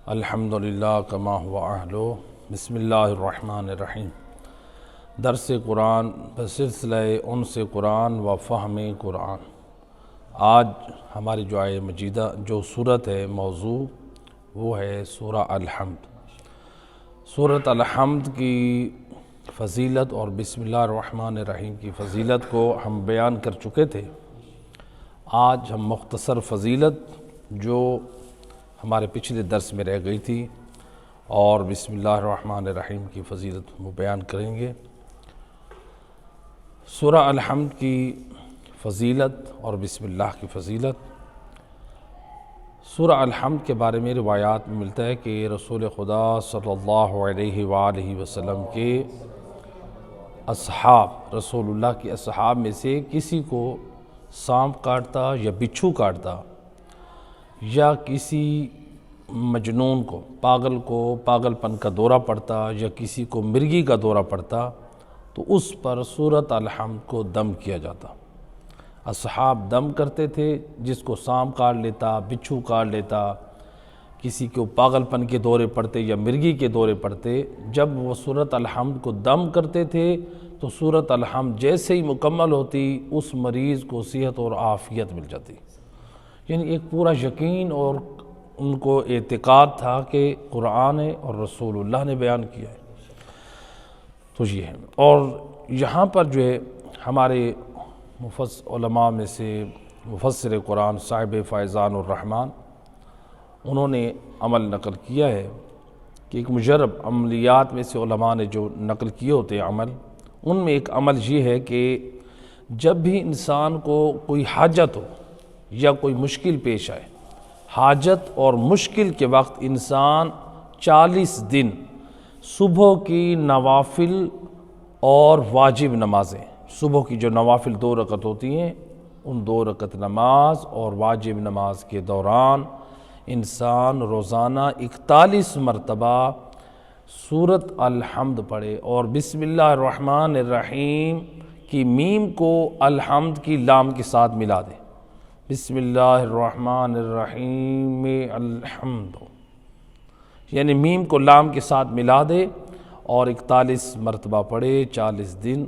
الحمدللہ کما ہوا اہلو بسم اللہ الرحمن الرحیم۔ درس قرآن بسلسلہ انس قرآن و فہم قرآن۔ آج ہماری جو آیہ مجیدہ جو صورت ہے موضوع وہ ہے سورہ الحمد۔ سورۃ الحمد کی فضیلت اور بسم اللہ الرحمن الرحیم کی فضیلت کو ہم بیان کر چکے تھے۔ آج ہم مختصر فضیلت جو ہمارے پچھلے درس میں رہ گئی تھی اور بسم اللہ الرحمن الرحیم کی فضیلت وہ بیان کریں گے۔ سورہ الحمد کی فضیلت اور بسم اللہ کی فضیلت۔ سورہ الحمد کے بارے میں روایات میں ملتا ہے کہ رسول خدا صلی اللہ علیہ وآلہ وسلم کے اصحاب، رسول اللہ کے اصحاب میں سے کسی کو سانپ کاٹتا یا بچھو کاٹتا یا کسی مجنون کو پاگل پن کا دورہ پڑتا یا کسی کو مرگی کا دورہ پڑتا تو اس پر سورۃ الحمد کو دم کیا جاتا۔ اصحاب دم کرتے تھے، جس کو سانپ کاٹ لیتا، بچھو کاٹ لیتا، کسی کو پاگل پن کے دورے پڑتے یا مرگی کے دورے پڑتے، جب وہ سورۃ الحمد کو دم کرتے تھے تو سورۃ الحمد جیسے ہی مکمل ہوتی اس مریض کو صحت اور عافیت مل جاتی۔ یعنی ایک پورا یقین اور ان کو اعتقاد تھا کہ قرآن ہے اور رسول اللہ نے بیان کیا ہے۔ تو یہ ہے، اور یہاں پر جو ہے ہمارے علماء میں سے مفسر قرآن صاحب فیضان الرحمن انہوں نے عمل نقل کیا ہے کہ ایک مجرب عملیات میں سے علماء نے جو نقل کیے ہوتے ہیں عمل، ان میں ایک عمل یہ ہے کہ جب بھی انسان کو کوئی حاجت ہو یا کوئی مشکل پیش آئے، حاجت اور مشکل کے وقت انسان 40 دن صبح کی نوافل اور واجب نمازیں، صبح کی جو نوافل 2 رکعت ہوتی ہیں ان 2 رکعت نماز اور واجب نماز کے دوران انسان روزانہ 41 مرتبہ سورۃ الحمد پڑھے اور بسم اللہ الرحمن الرحیم کی میم کو الحمد کی لام کے ساتھ ملا دے۔ بسم اللہ الرحمن الرحیم الحمد، یعنی میم کو لام کے ساتھ ملا دے اور 41 مرتبہ پڑھے 40 دن،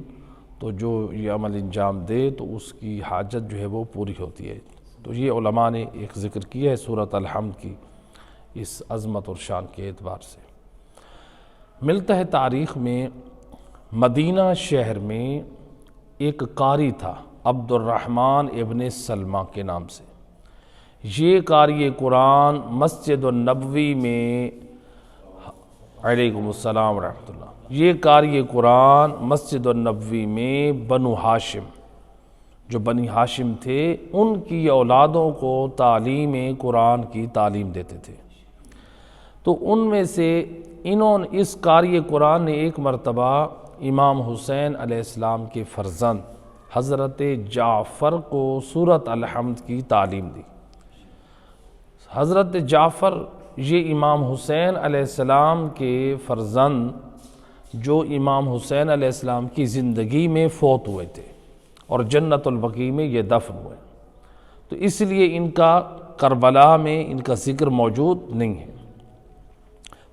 تو جو یہ عمل انجام دے تو اس کی حاجت جو ہے وہ پوری ہوتی ہے۔ تو یہ علماء نے ایک ذکر کیا ہے سورۃ الحمد کی اس عظمت اور شان کے اعتبار سے۔ ملتا ہے تاریخ میں مدینہ شہر میں ایک قاری تھا عبد الرحمن ابن سلمہ کے نام سے۔ یہ قاری قرآن مسجد النبوی میں علیکم السلام ورحمۃ اللہ، یہ قاری قرآن مسجد النبوی میں بنو ہاشم، جو بنی ہاشم تھے، ان کی اولادوں کو تعلیم قرآن کی تعلیم دیتے تھے۔ تو ان میں سے اس قاری قرآن نے ایک مرتبہ امام حسین علیہ السلام کے فرزند حضرت جعفر کو سورۃ الحمد کی تعلیم دی۔ حضرت جعفر یہ امام حسین علیہ السلام کے فرزند جو امام حسین علیہ السلام کی زندگی میں فوت ہوئے تھے اور جنت البقیع میں یہ دفن ہوئے، تو اس لیے ان کا کربلا میں ان کا ذکر موجود نہیں ہے۔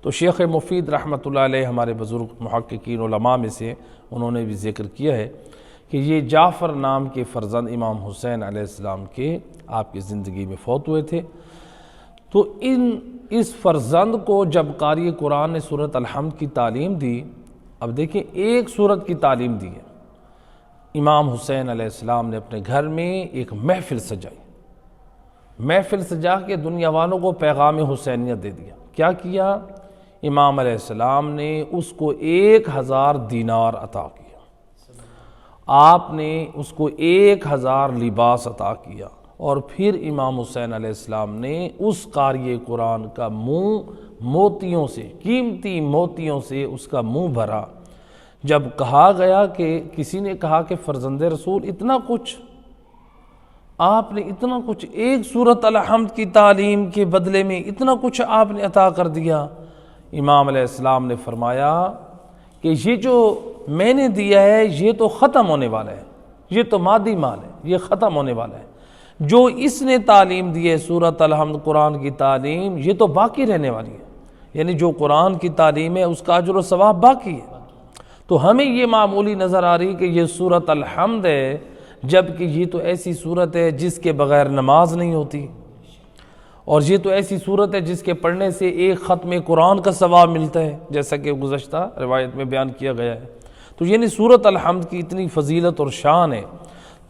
تو شیخ مفید رحمۃ اللہ علیہ ہمارے بزرگ محققین علماء میں سے انہوں نے بھی ذکر کیا ہے کہ یہ جعفر نام کے فرزند امام حسین علیہ السلام کے آپ کی زندگی میں فوت ہوئے تھے۔ تو اس فرزند کو جب قاری قرآن نے سورۃ الحمد کی تعلیم دی، اب دیکھیں ایک سورت کی تعلیم دی ہے، امام حسین علیہ السلام نے اپنے گھر میں ایک محفل سجائی، محفل سجا کے دنیا والوں کو پیغام حسینیت دے دیا۔ کیا کیا؟ امام علیہ السلام نے اس کو 1000 دینار عطا کیا، آپ نے اس کو 1000 لباس عطا کیا، اور پھر امام حسین علیہ السلام نے اس قاری قرآن کا منہ موتیوں سے، قیمتی موتیوں سے اس کا منہ بھرا۔ جب کہا گیا کہ کسی نے کہا کہ فرزند رسول اتنا کچھ، آپ نے اتنا کچھ، ایک سورۃ الحمد کی تعلیم کے بدلے میں اتنا کچھ آپ نے عطا کر دیا، امام علیہ السلام نے فرمایا کہ یہ جو میں نے دیا ہے یہ تو ختم ہونے والا ہے، یہ تو مادی مال ہے، یہ ختم ہونے والا ہے۔ جو اس نے تعلیم دی ہے سورۃ الحمد قرآن کی تعلیم، یہ تو باقی رہنے والی ہے۔ یعنی جو قرآن کی تعلیم ہے اس کا اجر و ثواب باقی ہے۔ تو ہمیں یہ معمولی نظر آ رہی کہ یہ سورۃ الحمد ہے، جبکہ یہ تو ایسی صورت ہے جس کے بغیر نماز نہیں ہوتی، اور یہ تو ایسی صورت ہے جس کے پڑھنے سے ایک ختم قرآن کا ثواب ملتا ہے، جیسا کہ گزشتہ روایت میں بیان کیا گیا ہے۔ تو یعنی سورۃ الحمد کی اتنی فضیلت اور شان ہے،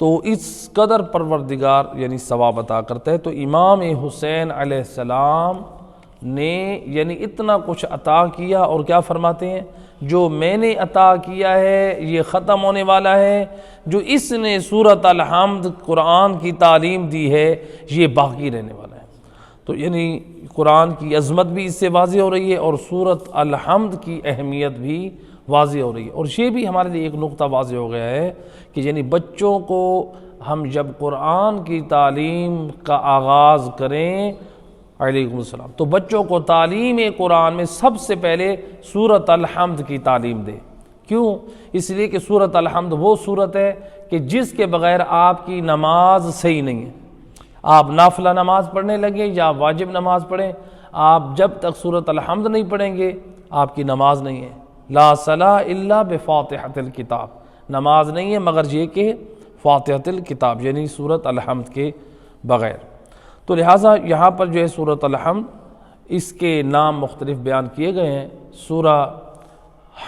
تو اس قدر پروردگار یعنی ثواب عطا کرتا ہے۔ تو امام حسین علیہ السلام نے یعنی اتنا کچھ عطا کیا، اور کیا فرماتے ہیں، جو میں نے عطا کیا ہے یہ ختم ہونے والا ہے، جو اس نے سورۃ الحمد قرآن کی تعلیم دی ہے یہ باقی رہنے والا ہے۔ تو یعنی قرآن کی عظمت بھی اس سے واضح ہو رہی ہے، اور سورۃ الحمد کی اہمیت بھی واضح ہو رہی ہے۔ اور یہ بھی ہمارے لیے ایک نقطہ واضح ہو گیا ہے کہ یعنی بچوں کو ہم جب قرآن کی تعلیم کا آغاز کریں، علیکم السلام، تو بچوں کو تعلیم قرآن میں سب سے پہلے سورۃ الحمد کی تعلیم دے۔ کیوں؟ اس لیے کہ سورۃ الحمد وہ سورت ہے کہ جس کے بغیر آپ کی نماز صحیح نہیں ہے۔ آپ نافلہ نماز پڑھنے لگے یا واجب نماز پڑھیں، آپ جب تک سورۃ الحمد نہیں پڑھیں گے آپ کی نماز نہیں ہے۔ لا صلاۃ الا بفاتحۃ الکتاب، نماز نہیں ہے مگر یہ کہ فاتحۃ الکتاب یعنی سورۃ الحمد کے بغیر۔ تو لہٰذا یہاں پر جو ہے سورۃ الحمد، اس کے نام مختلف بیان کیے گئے ہیں۔ سورہ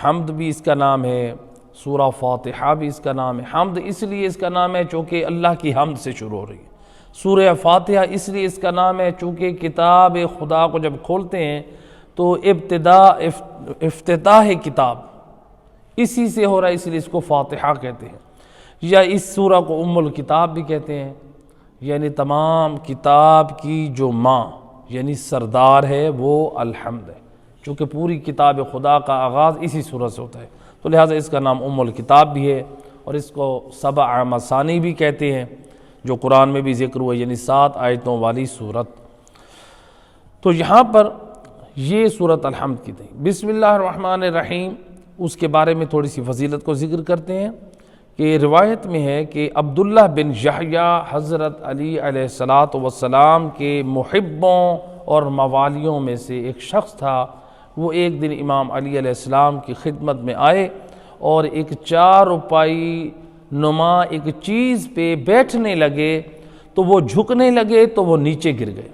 حمد بھی اس کا نام ہے، سورہ فاتحہ بھی اس کا نام ہے۔ حمد اس لیے اس کا نام ہے چونکہ اللہ کی حمد سے شروع ہو رہی ہے۔ سورہ فاتحہ اس لیے اس کا نام ہے چونکہ کتاب خدا کو جب کھولتے ہیں تو افتتاح کتاب اسی سے ہو رہا ہے، اس لیے اس کو فاتحہ کہتے ہیں، یا اس سورہ کو ام الکتاب بھی کہتے ہیں، یعنی تمام کتاب کی جو ماں یعنی سردار ہے وہ الحمد ہے، چونکہ پوری کتاب خدا کا آغاز اسی سورہ سے ہوتا ہے، تو لہٰذا اس کا نام ام الکتاب بھی ہے، اور اس کو سبع مثانی بھی کہتے ہیں، جو قرآن میں بھی ذکر ہوا، یعنی 7 آیتوں والی سورت۔ تو یہاں پر یہ سورۃ الحمد کی تھی۔ بسم اللہ الرحمن الرحیم، اس کے بارے میں تھوڑی سی فضیلت کو ذکر کرتے ہیں کہ روایت میں ہے کہ عبداللہ بن یحییٰ حضرت علی علیہ السلام کے محبوں اور موالیوں میں سے ایک شخص تھا۔ وہ ایک دن امام علی علیہ السلام کی خدمت میں آئے اور ایک 4 روپائی نما ایک چیز پہ بیٹھنے لگے، تو وہ جھکنے لگے تو وہ نیچے گر گئے،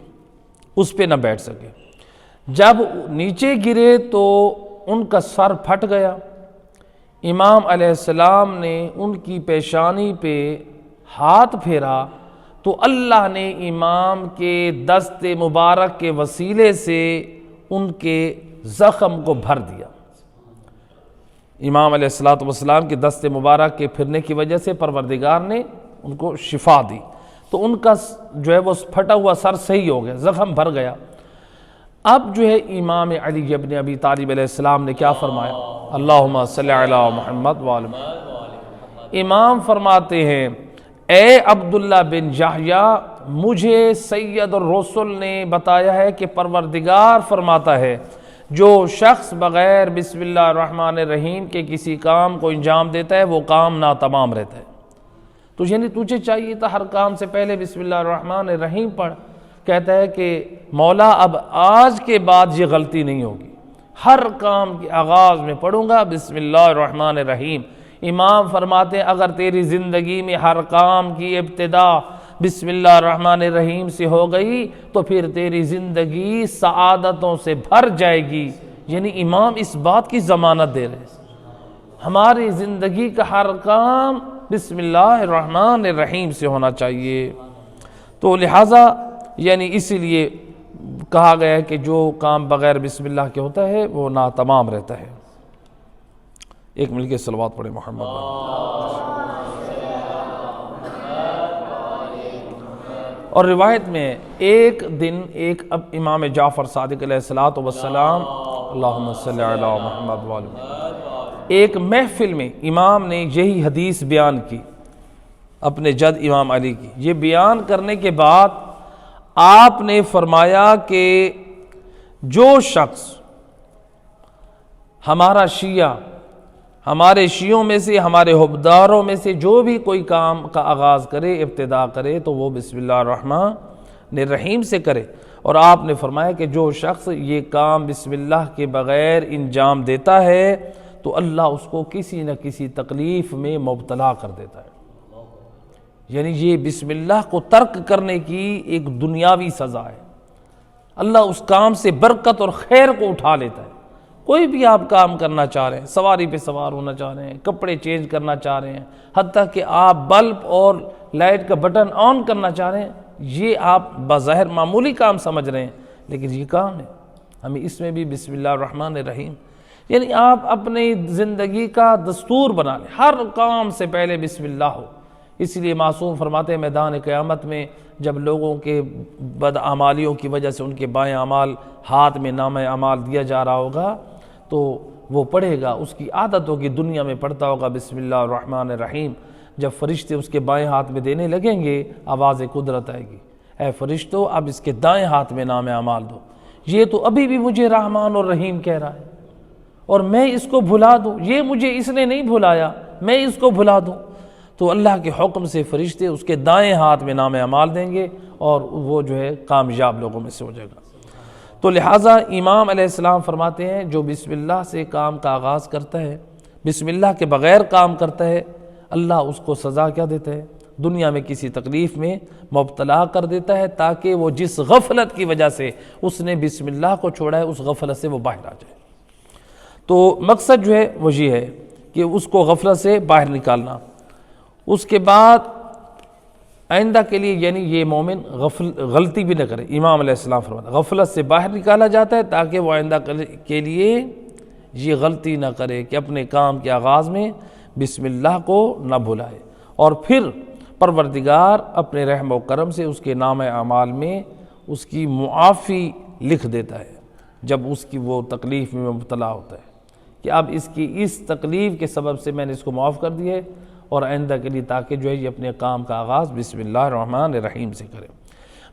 اس پہ نہ بیٹھ سکے۔ جب نیچے گرے تو ان کا سر پھٹ گیا۔ امام علیہ السلام نے ان کی پیشانی پہ ہاتھ پھیرا تو اللہ نے امام کے دست مبارک کے وسیلے سے ان کے زخم کو بھر دیا۔ امام علیہ السلام کے دست مبارک کے پھرنے کی وجہ سے پروردگار نے ان کو شفا دی، تو ان کا جو ہے وہ پھٹا ہوا سر صحیح ہو گیا، زخم بھر گیا۔ اب جو ہے امام علی ابن ابی طالب علیہ السلام نے کیا فرمایا؟ اللہم صلی علی محمد وآل محمد۔ امام فرماتے ہیں، اے عبداللہ بن یحییٰ، مجھے سید الرسل نے بتایا ہے کہ پروردگار فرماتا ہے جو شخص بغیر بسم اللہ الرحمن الرحیم کے کسی کام کو انجام دیتا ہے وہ کام ناتمام رہتا ہے۔ تو یعنی تجھے چاہیے تھا ہر کام سے پہلے بسم اللہ الرحمن الرحیم پڑھ۔ کہتا ہے کہ مولا اب آج کے بعد یہ غلطی نہیں ہوگی، ہر کام کے آغاز میں پڑھوں گا بسم اللہ الرحمن الرحیم۔ امام فرماتے ہیں اگر تیری زندگی میں ہر کام کی ابتدا بسم اللہ الرحمن الرحیم سے ہو گئی تو پھر تیری زندگی سعادتوں سے بھر جائے گی۔ یعنی امام اس بات کی ضمانت دے رہے ہیں ہماری زندگی کا ہر کام بسم اللہ الرحمن الرحیم سے ہونا چاہیے۔ تو لہٰذا یعنی اسی لیے کہا گیا ہے کہ جو کام بغیر بسم اللہ کے ہوتا ہے وہ ناتمام رہتا ہے۔ ایک مل کے صلوات پڑھیں محمد۔ اور روایت میں ایک دن امام جعفر صادق علیہ السلام، اللہم صلی علی محمد وآل محمد، ایک محفل میں امام نے یہی حدیث بیان کی اپنے جد امام علی کی۔ یہ بیان کرنے کے بعد آپ نے فرمایا کہ جو شخص ہمارا شیعہ، ہمارے شیعوں میں سے، ہمارے حبداروں میں سے جو بھی کوئی کام کا آغاز کرے، ابتدا کرے، تو وہ بسم اللہ الرحمن رحیم سے کرے۔ اور آپ نے فرمایا کہ جو شخص یہ کام بسم اللہ کے بغیر انجام دیتا ہے تو اللہ اس کو کسی نہ کسی تکلیف میں مبتلا کر دیتا ہے۔ یعنی یہ بسم اللہ کو ترک کرنے کی ایک دنیاوی سزا ہے، اللہ اس کام سے برکت اور خیر کو اٹھا لیتا ہے۔ کوئی بھی آپ کام کرنا چاہ رہے ہیں، سواری پہ سوار ہونا چاہ رہے ہیں، کپڑے چینج کرنا چاہ رہے ہیں، حتیٰ کہ آپ بلب اور لائٹ کا بٹن آن کرنا چاہ رہے ہیں، یہ آپ بظاہر معمولی کام سمجھ رہے ہیں، لیکن یہ کام ہے، ہمیں اس میں بھی بسم اللہ الرحمن الرحیم، یعنی آپ اپنی زندگی کا دستور بنا لیں، ہر کام سے پہلے بسم اللہ ہو۔ اس لیے معصوم فرماتے ہیں میدان قیامت میں جب لوگوں کے بدعمالیوں کی وجہ سے ان کے بائیں اعمال ہاتھ میں نامہ اعمال دیا جا رہا ہوگا تو وہ پڑھے گا، اس کی عادت ہوگی دنیا میں پڑھتا ہوگا بسم اللہ الرحمن الرحیم، جب فرشتے اس کے بائیں ہاتھ میں دینے لگیں گے آواز قدرت آئے گی، اے فرشتو اب اس کے دائیں ہاتھ میں نامہ اعمال دو، یہ تو ابھی بھی مجھے رحمان اور رحیم کہہ رہا ہے اور میں اس کو بھلا دوں، یہ مجھے اس نے نہیں بھلایا میں اس کو بھلا دوں، تو اللہ کے حکم سے فرشتے اس کے دائیں ہاتھ میں نامہ اعمال دیں گے اور وہ جو ہے کامیاب لوگوں میں سے ہو جائے گا۔ تو لہٰذا امام علیہ السلام فرماتے ہیں جو بسم اللہ سے کام کا آغاز کرتا ہے، بسم اللہ کے بغیر کام کرتا ہے، اللہ اس کو سزا کیا دیتا ہے؟ دنیا میں کسی تکلیف میں مبتلا کر دیتا ہے تاکہ وہ جس غفلت کی وجہ سے اس نے بسم اللہ کو چھوڑا ہے اس غفلت سے وہ باہر آ جائے۔ تو مقصد جو ہے وہ یہ ہے کہ اس کو غفلت سے باہر نکالنا۔ اس کے بعد آئندہ کے لیے یعنی یہ مومن غلطی بھی نہ کرے، امام علیہ السلام فرماتے ہیں غفلت سے باہر نکالا جاتا ہے تاکہ وہ آئندہ کے لیے یہ غلطی نہ کرے کہ اپنے کام کے آغاز میں بسم اللہ کو نہ بھلائے، اور پھر پروردگار اپنے رحم و کرم سے اس کے نامہ اعمال میں اس کی معافی لکھ دیتا ہے جب اس کی وہ تکلیف میں مبتلا ہوتا ہے کہ اب اس کی اس تکلیف کے سبب سے میں نے اس کو معاف کر دیا ہے اور آئندہ کے لیے تاکہ جو ہے یہ اپنے کام کا آغاز بسم اللہ الرحمن الرحیم سے کرے۔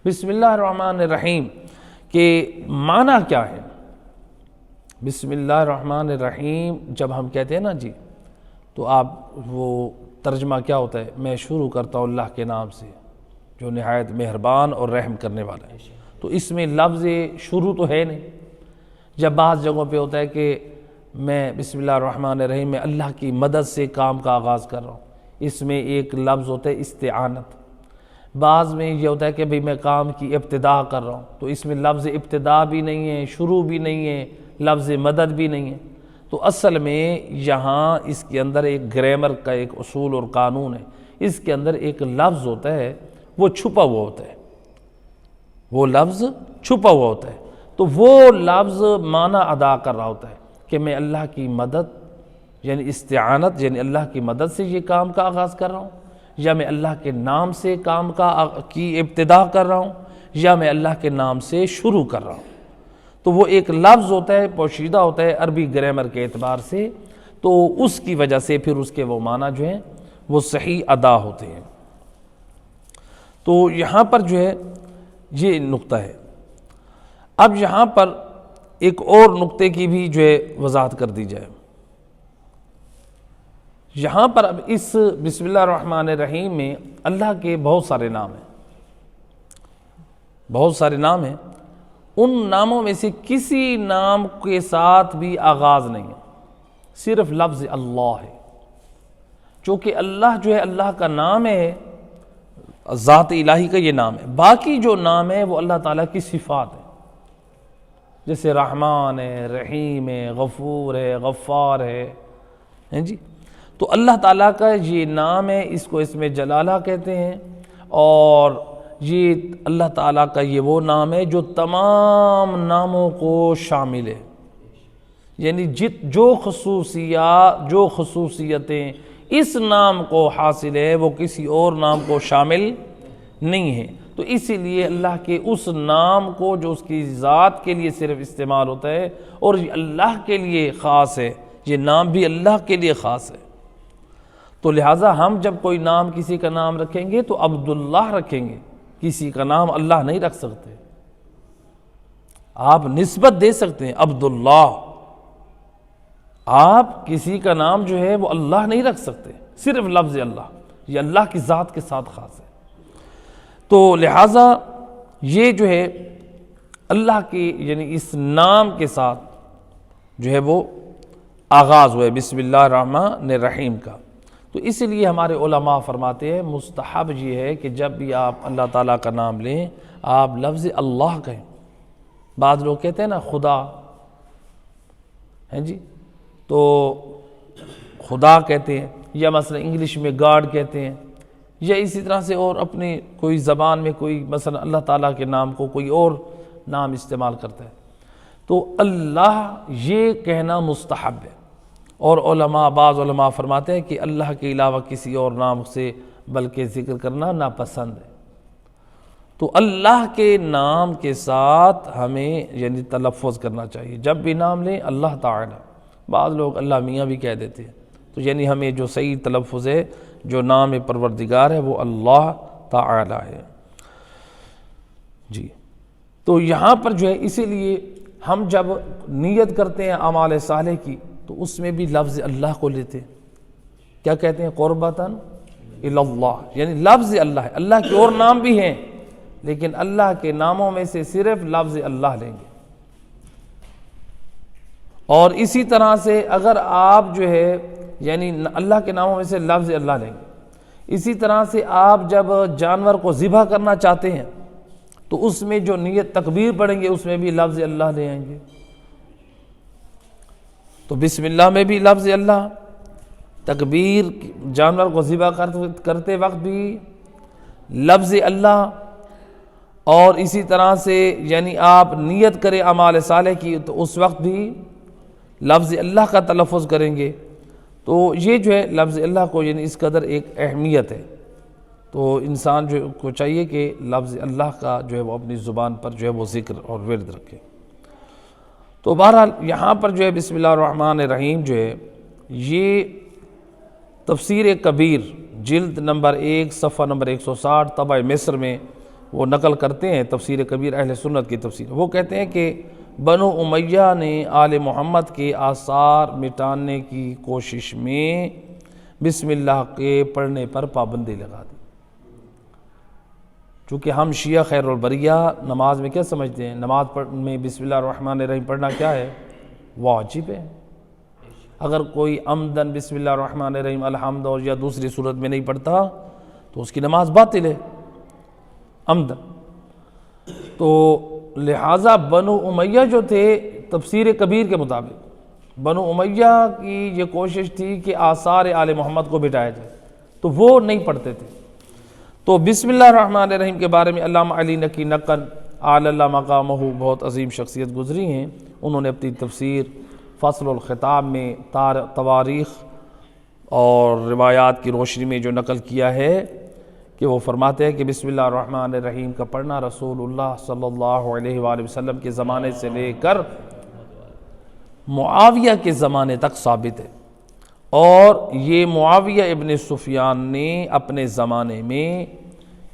بسم اللہ الرحمن الرحیم کے معنی کیا ہے؟ بسم اللہ الرحمن الرحیم جب ہم کہتے ہیں نا جی تو آپ وہ ترجمہ کیا ہوتا ہے؟ میں شروع کرتا ہوں اللہ کے نام سے جو نہایت مہربان اور رحم کرنے والا ہے۔ تو اس میں لفظ شروع تو ہے نہیں، جب بعض جگہوں پہ ہوتا ہے کہ میں بسم اللہ الرحمن الرحیم میں اللہ کی مدد سے کام کا آغاز کر رہا ہوں، اس میں ایک لفظ ہوتا ہے استعانت، بعض میں یہ ہوتا ہے کہ بھئی میں کام کی ابتدا کر رہا ہوں تو اس میں لفظ ابتدا بھی نہیں ہے، شروع بھی نہیں ہے، لفظ مدد بھی نہیں ہے۔ تو اصل میں یہاں اس کے اندر ایک گرامر کا ایک اصول اور قانون ہے، اس کے اندر ایک لفظ ہوتا ہے وہ چھپا ہوا ہوتا ہے، وہ لفظ چھپا ہوا ہوتا ہے، تو وہ لفظ معنی ادا کر رہا ہوتا ہے کہ میں اللہ کی مدد یعنی استعانت یعنی اللہ کی مدد سے یہ کام کا آغاز کر رہا ہوں، یا میں اللہ کے نام سے کام کی ابتدا کر رہا ہوں، یا میں اللہ کے نام سے شروع کر رہا ہوں۔ تو وہ ایک لفظ ہوتا ہے پوشیدہ ہوتا ہے عربی گرامر کے اعتبار سے، تو اس کی وجہ سے پھر اس کے وہ معنی جو ہیں وہ صحیح ادا ہوتے ہیں۔ تو یہاں پر جو ہے یہ نقطہ ہے۔ اب یہاں پر ایک اور نقطے کی بھی جو ہے وضاحت کر دی جائے۔ یہاں پر اب اس بسم اللہ الرحمن الرحیم میں اللہ کے بہت سارے نام ہیں، بہت سارے نام ہیں، ان ناموں میں سے کسی نام کے ساتھ بھی آغاز نہیں ہے، صرف لفظ اللہ ہے، چونکہ اللہ جو ہے اللہ کا نام ہے، ذات الہی کا یہ نام ہے، باقی جو نام ہے وہ اللہ تعالیٰ کی صفات ہے، جیسے رحمان ہے، رحیم ہے، غفور ہے، غفار ہے جی۔ تو اللہ تعالیٰ کا یہ نام ہے، اس کو اسم جلالہ کہتے ہیں، اور یہ اللہ تعالیٰ کا یہ وہ نام ہے جو تمام ناموں کو شامل ہے، یعنی جو خصوصیتیں اس نام کو حاصل ہے وہ کسی اور نام کو شامل نہیں ہے۔ تو اسی لیے اللہ کے اس نام کو جو اس کی ذات کے لیے صرف استعمال ہوتا ہے اور یہ اللہ کے لیے خاص ہے، یہ نام بھی اللہ کے لیے خاص ہے، تو لہٰذا ہم جب کوئی نام کسی کا نام رکھیں گے تو عبداللہ رکھیں گے، کسی کا نام اللہ نہیں رکھ سکتے۔ آپ نسبت دے سکتے ہیں عبداللہ، آپ کسی کا نام جو ہے وہ اللہ نہیں رکھ سکتے، صرف لفظ اللہ، یہ اللہ کی ذات کے ساتھ خاص ہے۔ تو لہٰذا یہ جو ہے اللہ کے یعنی اس نام کے ساتھ جو ہے وہ آغاز ہوئے بسم اللہ الرحمن الرحیم کا۔ تو اس لیے ہمارے علماء فرماتے ہیں مستحب یہ ہے کہ جب بھی آپ اللہ تعالیٰ کا نام لیں آپ لفظ اللہ کہیں۔ بعض لوگ کہتے ہیں نا خدا ہیں جی، تو خدا کہتے ہیں، یا مثلا انگلش میں گاڈ کہتے ہیں، یا اسی طرح سے اور اپنی کوئی زبان میں کوئی مثلا اللہ تعالیٰ کے نام کو کوئی اور نام استعمال کرتا ہے۔ تو اللہ یہ کہنا مستحب ہے، اور بعض علماء فرماتے ہیں کہ اللہ کے علاوہ کسی اور نام سے بلکہ ذکر کرنا ناپسند ہے۔ تو اللہ کے نام کے ساتھ ہمیں یعنی تلفظ کرنا چاہیے جب بھی نام لیں اللہ تعالی۔ بعض لوگ اللہ میاں بھی کہہ دیتے ہیں، تو یعنی ہمیں جو صحیح تلفظ ہے، جو نام پروردگار ہے، وہ اللہ تعالی ہے جی۔ تو یہاں پر جو ہے اسی لیے ہم جب نیت کرتے ہیں اعمال صالح کی تو اس میں بھی لفظ اللہ کو لیتے ہیں۔ کیا کہتے ہیں؟ قربتاً الی اللہ، یعنی لفظ اللہ ہے۔ اللہ کے اور نام بھی ہیں لیکن اللہ کے ناموں میں سے صرف لفظ اللہ لیں گے۔ اور اسی طرح سے اگر آپ جو ہے یعنی اللہ کے ناموں میں سے لفظ اللہ لیں گے، اسی طرح سے آپ جب جانور کو ذبح کرنا چاہتے ہیں تو اس میں جو نیت تکبیر پڑھیں گے اس میں بھی لفظ اللہ لے آئیں گے۔ تو بسم اللہ میں بھی لفظ اللہ، تکبیر جانور کو ذبح کرتے وقت بھی لفظ اللہ، اور اسی طرح سے یعنی آپ نیت کریں اعمال صالح کی تو اس وقت بھی لفظ اللہ کا تلفظ کریں گے۔ تو یہ جو ہے لفظ اللہ کو یعنی اس قدر ایک اہمیت ہے، تو انسان جو کو چاہیے کہ لفظ اللہ کا جو ہے وہ اپنی زبان پر جو ہے وہ ذکر اور ورد رکھے۔ تو بہرحال یہاں پر جو ہے بسم اللہ الرحمن الرحیم جو ہے یہ تفسیر کبیر جلد نمبر 1 صفحہ نمبر 160 طبع مصر میں وہ نقل کرتے ہیں، تفسیر کبیر اہل سنت کی تفسیر۔ وہ کہتے ہیں کہ بنو امیہ نے آل محمد کے آثار مٹانے کی کوشش میں بسم اللہ کے پڑھنے پر پابندی لگا دی۔ چونکہ ہم شیعہ خیر البریہ نماز میں کیا سمجھتے ہیں؟ نماز میں بسم اللہ الرحمن الرحیم پڑھنا کیا ہے؟ واجب ہے۔ اگر کوئی عمدن بسم اللہ الرحمن الرحیم الحمد اور یا دوسری صورت میں نہیں پڑھتا تو اس کی نماز باطل ہے عمدن۔ تو لہٰذا بنو امیہ جو تھے تفسیر کبیر کے مطابق بنو امیہ کی یہ کوشش تھی کہ آثار آل محمد کو مٹایا جائے، تو وہ نہیں پڑھتے تھے۔ تو بسم اللہ الرحمن الرحیم کے بارے میں علامہ علی نقی نقل اعلی اللہ مقامہ بہت عظیم شخصیت گزری ہیں، انہوں نے اپنی تفسیر فصل الخطاب میں تواریخ اور روایات کی روشنی میں جو نقل کیا ہے کہ وہ فرماتے ہیں کہ بسم اللہ الرحمن الرحیم کا پڑھنا رسول اللہ صلی اللہ علیہ وآلہ وسلم کے زمانے سے لے کر معاویہ کے زمانے تک ثابت ہے، اور یہ معاویہ ابن سفیان نے اپنے زمانے میں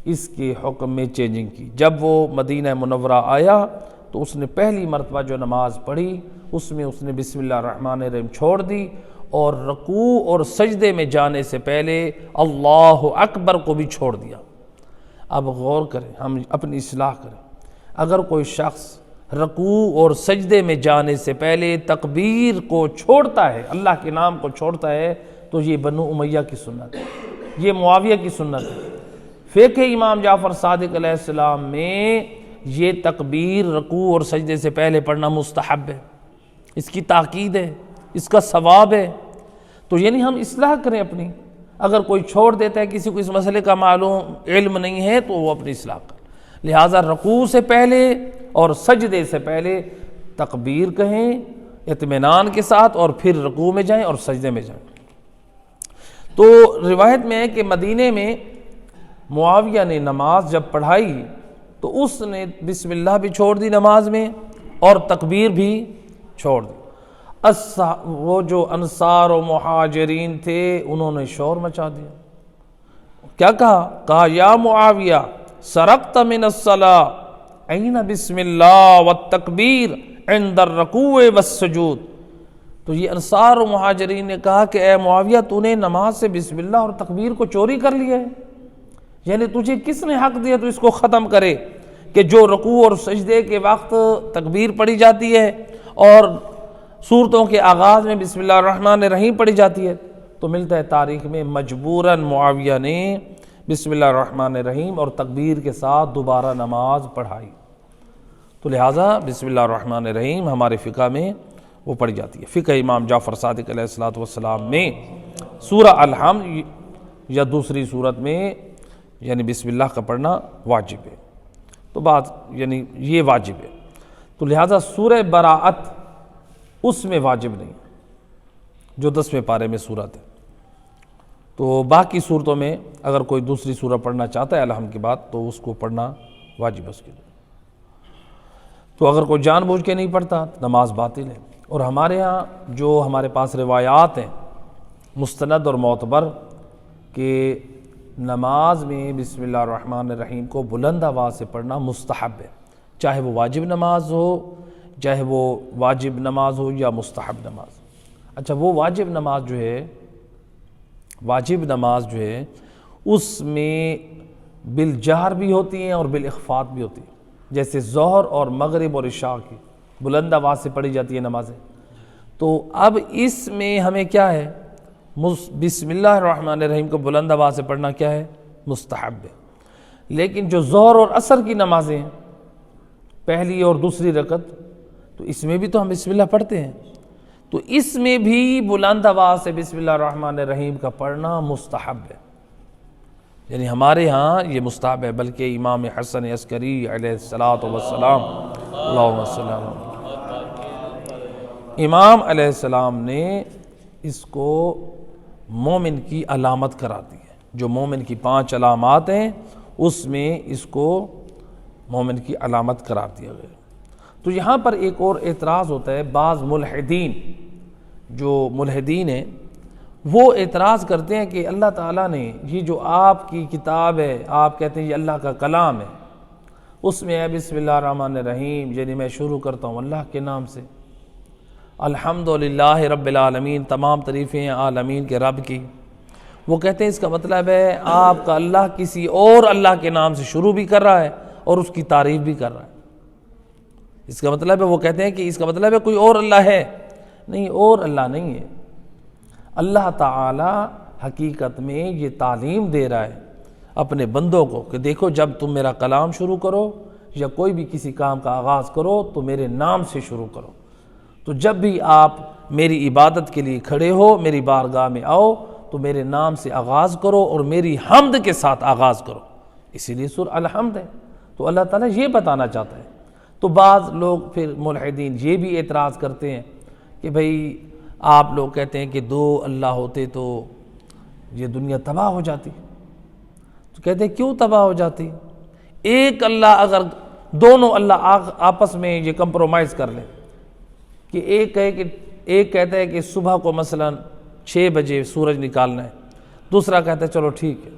اس کے حکم میں چینجنگ کی۔ جب وہ مدینہ منورہ آیا تو اس نے پہلی مرتبہ جو نماز پڑھی اس میں اس نے بسم اللہ الرحمن الرحیم چھوڑ دی، اور رکوع اور سجدے میں جانے سے پہلے اللہ اکبر کو بھی چھوڑ دیا۔ اب غور کریں، ہم اپنی اصلاح کریں، اگر کوئی شخص رکوع اور سجدے میں جانے سے پہلے تکبیر کو چھوڑتا ہے، اللہ کے نام کو چھوڑتا ہے، تو یہ بنو امیہ کی سنت ہے، یہ معاویہ کی سنت ہے۔ فقہ امام جعفر صادق علیہ السلام میں یہ تکبیر رکوع اور سجدے سے پہلے پڑھنا مستحب ہے، اس کی تاکید ہے، اس کا ثواب ہے۔ تو یعنی ہم اصلاح کریں اپنی، اگر کوئی چھوڑ دیتا ہے، کسی کو اس مسئلے کا معلوم علم نہیں ہے تو وہ اپنی اصلاح کرے۔ لہٰذا رکوع سے پہلے اور سجدے سے پہلے تکبیر کہیں اطمینان کے ساتھ، اور پھر رکوع میں جائیں اور سجدے میں جائیں۔ تو روایت میں ہے کہ مدینے میں معاویہ نے نماز جب پڑھائی تو اس نے بسم اللہ بھی چھوڑ دی نماز میں اور تکبیر بھی چھوڑ دی۔ وہ جو انصار و مہاجرین تھے انہوں نے شور مچا دیا۔ کیا کہا یا معاویہ سرقت من الصلاة این بسم اللہ والتکبیر عند الرکوع والسجود۔ تو یہ انصار و مہاجرین نے کہا کہ اے معاویہ تو نے نماز سے بسم اللہ اور تکبیر کو چوری کر لیا ہے، یعنی تجھے کس نے حق دیا تو اس کو ختم کرے؟ کہ جو رکوع اور سجدے کے وقت تکبیر پڑھی جاتی ہے اور صورتوں کے آغاز میں بسم اللہ الرحمن الرحیم پڑھی جاتی ہے، تو ملتا ہے تاریخ میں مجبوراً معاویہ نے بسم اللہ الرحمن الرحیم اور تکبیر کے ساتھ دوبارہ نماز پڑھائی، تو لہٰذا بسم اللہ الرحمن الرحیم ہمارے فقہ میں وہ پڑھی جاتی ہے۔ فقہ امام جعفر صادق علیہ السلام میں سورہ الحمد یا دوسری صورت میں یعنی بسم اللہ کا پڑھنا واجب ہے، تو بات یعنی یہ واجب ہے، تو لہٰذا سورہ براءت اس میں واجب نہیں جو 10ویں پارے میں صورت ہے، تو باقی صورتوں میں اگر کوئی دوسری سورہ پڑھنا چاہتا ہے الحمد کے بعد تو اس کو پڑھنا واجب ہے اس کے لیے، تو اگر کوئی جان بوجھ کے نہیں پڑھتا نماز باطل ہے۔ اور ہمارے ہاں جو ہمارے پاس روایات ہیں مستند اور معتبر کہ نماز میں بسم اللہ الرحمن الرحیم کو بلند آواز سے پڑھنا مستحب ہے، چاہے وہ واجب نماز ہو، چاہے وہ واجب نماز ہو یا مستحب نماز۔ اچھا، وہ واجب نماز جو ہے اس میں بالجہر بھی ہوتی ہیں اور بالاخفات بھی ہوتی ہیں، جیسے ظہر اور مغرب اور عشاء کی بلند آواز سے پڑھی جاتی ہے نمازیں، تو اب اس میں ہمیں کیا ہے، بسم اللہ الرحمن الرحیم کو بلند آواز سے پڑھنا کیا ہے، مستحب ہے۔ لیکن جو ظہر اور عصر کی نمازیں ہیں پہلی اور دوسری رکعت، تو اس میں بھی تو ہم بسم اللہ پڑھتے ہیں، تو اس میں بھی بلند آواز سے بسم اللہ الرحمن الرحیم کا پڑھنا مستحب ہے، یعنی ہمارے ہاں یہ مستحب ہے، بلکہ امام حسن عسکری علیہ السلام اللہم صلی اللہ علیہ وسلم امام علیہ السلام نے اس کو مومن کی علامت قرار دی ہے، جو مومن کی 5 علامات ہیں اس میں اس کو مومن کی علامت قرار دیا گیا۔ تو یہاں پر ایک اور اعتراض ہوتا ہے، بعض ملحدین ہیں وہ اعتراض کرتے ہیں کہ اللہ تعالیٰ نے یہ جو آپ کی کتاب ہے، آپ کہتے ہیں یہ اللہ کا کلام ہے، اس میں ہے بسم اللہ الرحمن الرحیم، یعنی میں شروع کرتا ہوں اللہ کے نام سے، الحمدللہ رب العالمین، تمام تعریفیں ہیں عالمین کے رب کی۔ وہ کہتے ہیں اس کا مطلب ہے آپ کا اللہ کسی اور اللہ کے نام سے شروع بھی کر رہا ہے اور اس کی تعریف بھی کر رہا ہے۔ اس کا مطلب ہے، وہ کہتے ہیں کہ اس کا مطلب ہے کوئی اور اللہ ہے، نہیں، اور اللہ نہیں ہے، اللہ تعالی حقیقت میں یہ تعلیم دے رہا ہے اپنے بندوں کو کہ دیکھو جب تم میرا کلام شروع کرو یا کوئی بھی کسی کام کا آغاز کرو تو میرے نام سے شروع کرو، تو جب بھی آپ میری عبادت کے لیے کھڑے ہو، میری بارگاہ میں آؤ تو میرے نام سے آغاز کرو اور میری حمد کے ساتھ آغاز کرو، اسی لیے سورہ الحمد ہے۔ تو اللہ تعالیٰ یہ بتانا چاہتا ہے۔ تو بعض لوگ پھر ملحدین یہ بھی اعتراض کرتے ہیں کہ بھئی آپ لوگ کہتے ہیں کہ 2 اللہ ہوتے تو یہ دنیا تباہ ہو جاتی، تو کہتے ہیں کیوں تباہ ہو جاتی؟ ایک اللہ، اگر دونوں اللہ آپس میں یہ کمپرومائز کر لیں کہ ایک کہتا ہے کہ صبح کو مثلا 6 بجے سورج نکالنا ہے، دوسرا کہتا ہے چلو ٹھیک ہے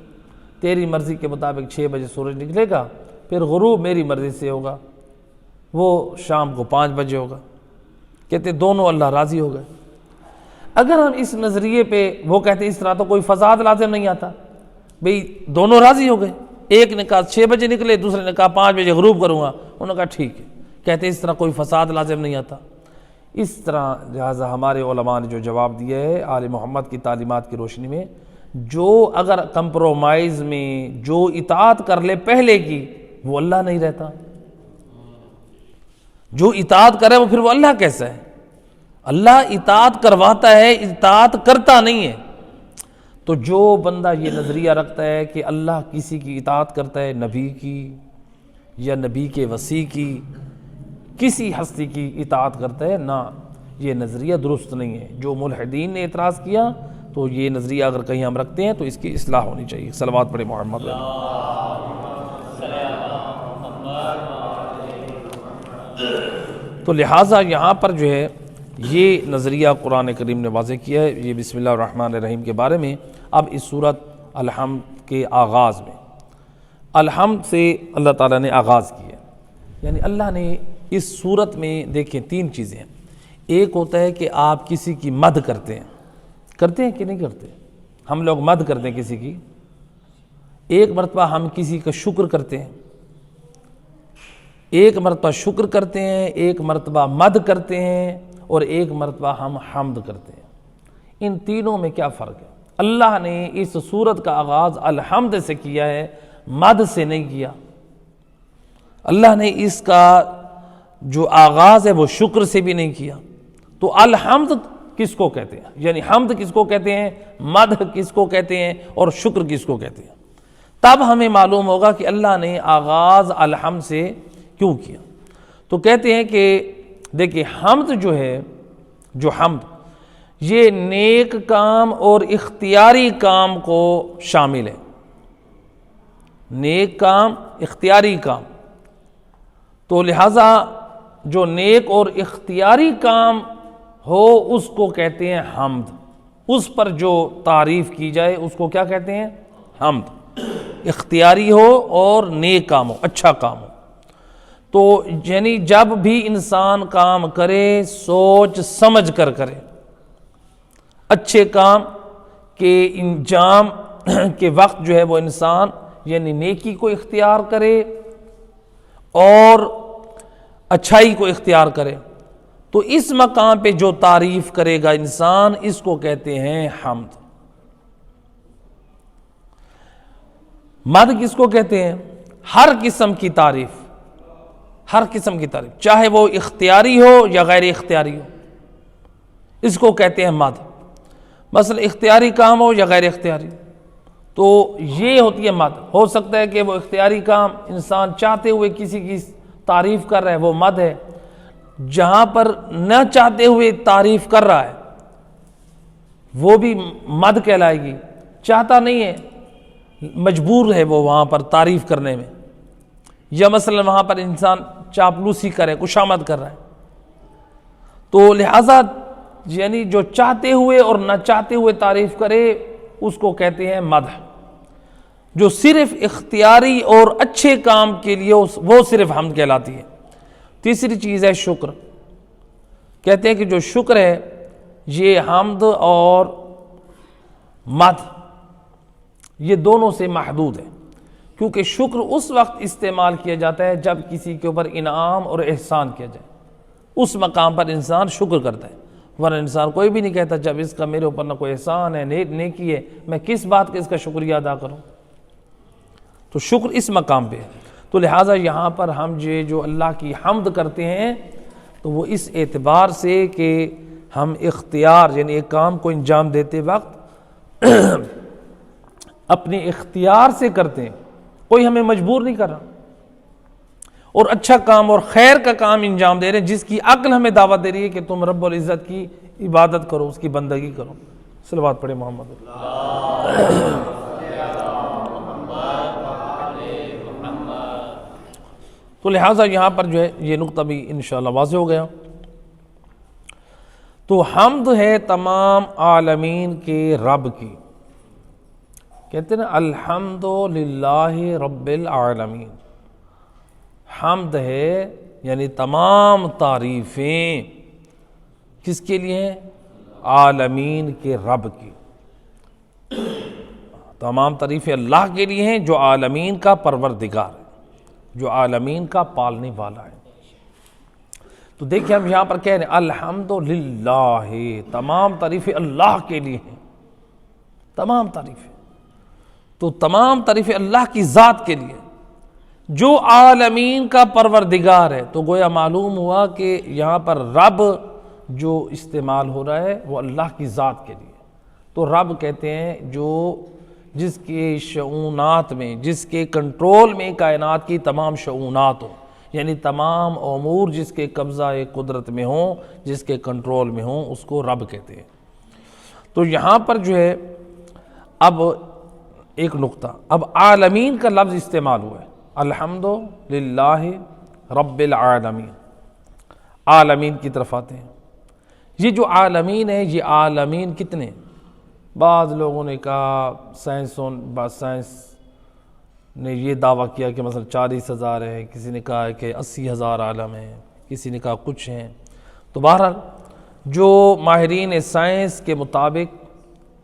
تیری مرضی کے مطابق 6 بجے سورج نکلے گا، پھر غروب میری مرضی سے ہوگا، وہ شام کو 5 بجے ہوگا، کہتے دونوں اللہ راضی ہو گئے۔ اگر ہم اس نظریے پہ، وہ کہتے ہیں اس طرح تو کوئی فساد لازم نہیں آتا، بھئی دونوں راضی ہو گئے، ایک نے کہا 6 بجے نکلے، دوسرے نے کہا 5 بجے غروب کروں گا، انہوں نے کہا ٹھیک ہے، کہتے ہیں اس طرح کوئی فساد لازم نہیں آتا۔ اس طرح لہٰذا ہمارے علماء نے جو جواب دیا ہے آل محمد کی تعلیمات کی روشنی میں، جو اگر کمپرومائز میں جو اطاعت کر لے پہلے کی، وہ اللہ نہیں رہتا، جو اطاعت کرے وہ پھر وہ اللہ کیسا ہے؟ اللہ اطاعت کرواتا ہے، اطاعت کرتا نہیں ہے۔ تو جو بندہ یہ نظریہ رکھتا ہے کہ اللہ کسی کی اطاعت کرتا ہے، نبی کی یا نبی کے وصی کی، کسی ہستی کی اطاعت کرتا ہے، نہ، یہ نظریہ درست نہیں ہے۔ جو ملحدین نے اعتراض کیا تو یہ نظریہ اگر کہیں ہم رکھتے ہیں تو اس کی اصلاح ہونی چاہیے۔ صلوات پڑھیں محمد۔ تو لہٰذا یہاں پر جو ہے یہ نظریہ قرآن کریم نے واضح کیا ہے یہ بسم اللہ الرحمن الرحیم کے بارے میں۔ اب اس سورت الحمد کے آغاز میں الحمد سے اللہ تعالیٰ نے آغاز کیا، یعنی اللہ نے اس صورت میں دیکھیں 3 چیزیں ہیں۔ ایک ہوتا ہے کہ آپ کسی کی مد کرتے ہیں کہ نہیں کرتے؟ ہم لوگ مد کرتے ہیں کسی کی۔ ایک مرتبہ ہم کسی کا شکر کرتے ہیں، ایک مرتبہ شکر کرتے ہیں، ایک مرتبہ مد کرتے ہیں، اور ایک مرتبہ ہم حمد کرتے ہیں۔ ان تینوں میں کیا فرق ہے؟ اللہ نے اس سورت کا آغاز الحمد سے کیا ہے، مد سے نہیں کیا۔ اللہ نے اس کا جو آغاز ہے وہ شکر سے بھی نہیں کیا۔ تو الحمد کس کو کہتے ہیں؟ یعنی حمد کس کو کہتے ہیں، مدح کس کو کہتے ہیں، اور شکر کس کو کہتے ہیں؟ تب ہمیں معلوم ہوگا کہ اللہ نے آغاز الحمد سے کیوں کیا۔ تو کہتے ہیں کہ دیکھیں حمد جو ہے، جو حمد یہ نیک کام اور اختیاری کام کو شامل ہے۔ نیک کام، اختیاری کام، تو لہٰذا جو نیک اور اختیاری کام ہو اس کو کہتے ہیں حمد۔ اس پر جو تعریف کی جائے اس کو کیا کہتے ہیں؟ حمد۔ اختیاری ہو اور نیک کام ہو، اچھا کام ہو۔ تو یعنی جب بھی انسان کام کرے سوچ سمجھ کر کرے، اچھے کام کے انجام کے وقت جو ہے وہ انسان یعنی نیکی کو اختیار کرے اور اچھائی کو اختیار کرے، تو اس مقام پہ جو تعریف کرے گا انسان اس کو کہتے ہیں حمد۔ مد کس کو کہتے ہیں؟ ہر قسم کی تعریف، ہر قسم کی تعریف، چاہے وہ اختیاری ہو یا غیر اختیاری ہو، اس کو کہتے ہیں مد۔ مثلا اختیاری کام ہو یا غیر اختیاری، تو یہ ہوتی ہے مد۔ ہو سکتا ہے کہ وہ اختیاری کام انسان چاہتے ہوئے کسی کی تعریف کر رہا ہے، وہ مد ہے۔ جہاں پر نہ چاہتے ہوئے تعریف کر رہا ہے وہ بھی مد کہلائے گی۔ چاہتا نہیں ہے، مجبور ہے وہ وہاں پر تعریف کرنے میں، یا مثلا وہاں پر انسان چاپلوسی کرے، کشامت کر رہا ہے، تو لہٰذا یعنی جو چاہتے ہوئے اور نہ چاہتے ہوئے تعریف کرے اس کو کہتے ہیں مدح۔ جو صرف اختیاری اور اچھے کام کے لیے وہ صرف حمد کہلاتی ہے۔ تیسری چیز ہے شکر۔ کہتے ہیں کہ جو شکر ہے یہ حمد اور مدح یہ دونوں سے محدود ہے، کیونکہ شکر اس وقت استعمال کیا جاتا ہے جب کسی کے اوپر انعام اور احسان کیا جائے، اس مقام پر انسان شکر کرتا ہے، ورنہ انسان کوئی بھی نہیں کہتا جب اس کا میرے اوپر نہ کوئی احسان ہے نیکی ہے میں کس بات کا اس کا شکریہ ادا کروں۔ تو شکر اس مقام پہ ہے۔ تو لہٰذا یہاں پر ہم جو اللہ کی حمد کرتے ہیں تو وہ اس اعتبار سے کہ ہم اختیار یعنی ایک کام کو انجام دیتے وقت اپنے اختیار سے کرتے ہیں، کوئی ہمیں مجبور نہیں کر رہا، اور اچھا کام اور خیر کا کام انجام دے رہے ہیں جس کی عقل ہمیں دعوت دے رہی ہے کہ تم رب العزت کی عبادت کرو، اس کی بندگی کرو۔ صلوات پڑھے محمد۔ تو لہٰذا یہاں پر جو ہے یہ نقطہ بھی انشاءاللہ واضح ہو گیا۔ تو حمد ہے تمام عالمین کے رب کی، کہتے ہیں نا الحمد للہ رب العالمین۔ حمد ہے یعنی تمام تعریفیں کس کے لیے ہیں؟ عالمین کے رب کی۔ تمام تعریفیں اللہ کے لیے ہیں جو عالمین کا پروردگار ہے، جو عالمین کا پالنے والا ہے۔ تو دیکھیں ہم یہاں پر کہہ رہے ہیں الحمد للہ، تمام تعریفیں اللہ کے لیے ہیں، تمام تعریفیں۔ تو تمام تعریفیں اللہ کی ذات کے لیے جو عالمین کا پروردگار ہے۔ تو گویا معلوم ہوا کہ یہاں پر رب جو استعمال ہو رہا ہے وہ اللہ کی ذات کے لیے۔ تو رب کہتے ہیں جو جس کے شؤونات میں، جس کے کنٹرول میں کائنات کی تمام شؤونات ہوں، یعنی تمام امور جس کے قبضہ قدرت میں ہوں، جس کے کنٹرول میں ہوں، اس کو رب کہتے ہیں۔ تو یہاں پر جو ہے اب ایک نقطہ، اب عالمین کا لفظ استعمال ہوا ہے، الحمد للہ رب العالمین، عالمین کی طرف آتے ہیں۔ یہ جو عالمین ہے یہ عالمین کتنے؟ بعض لوگوں نے کہا سائنس نے یہ دعویٰ کیا کہ مثلا 40,000 ہے، کسی نے کہا کہ 80,000 عالم ہیں، کسی نے کہا کچھ ہیں۔ تو بہرحال جو ماہرین سائنس کے مطابق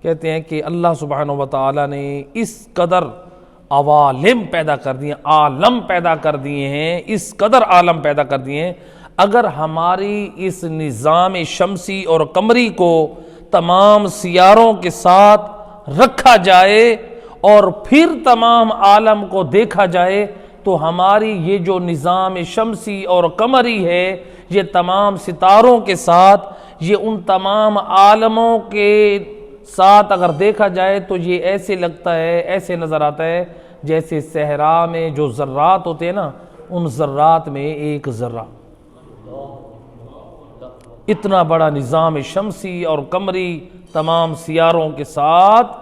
کہتے ہیں کہ اللہ سبحانہ و تعالیٰ نے اس قدر عوالم پیدا کر دیے، عالم پیدا کر دیے ہیں، اس قدر عالم پیدا کر دیے ہیں۔ اگر ہماری اس نظام شمسی اور قمری کو تمام سیاروں کے ساتھ رکھا جائے اور پھر تمام عالم کو دیکھا جائے تو ہماری یہ جو نظام شمسی اور قمری ہے، یہ تمام ستاروں کے ساتھ، یہ ان تمام عالموں کے ساتھ اگر دیکھا جائے تو یہ ایسے لگتا ہے، ایسے نظر آتا ہے جیسے صحرا میں جو ذرات ہوتے ہیں نا، ان ذرات میں ایک ذرہ۔ اتنا بڑا نظام شمسی اور قمری تمام سیاروں کے ساتھ،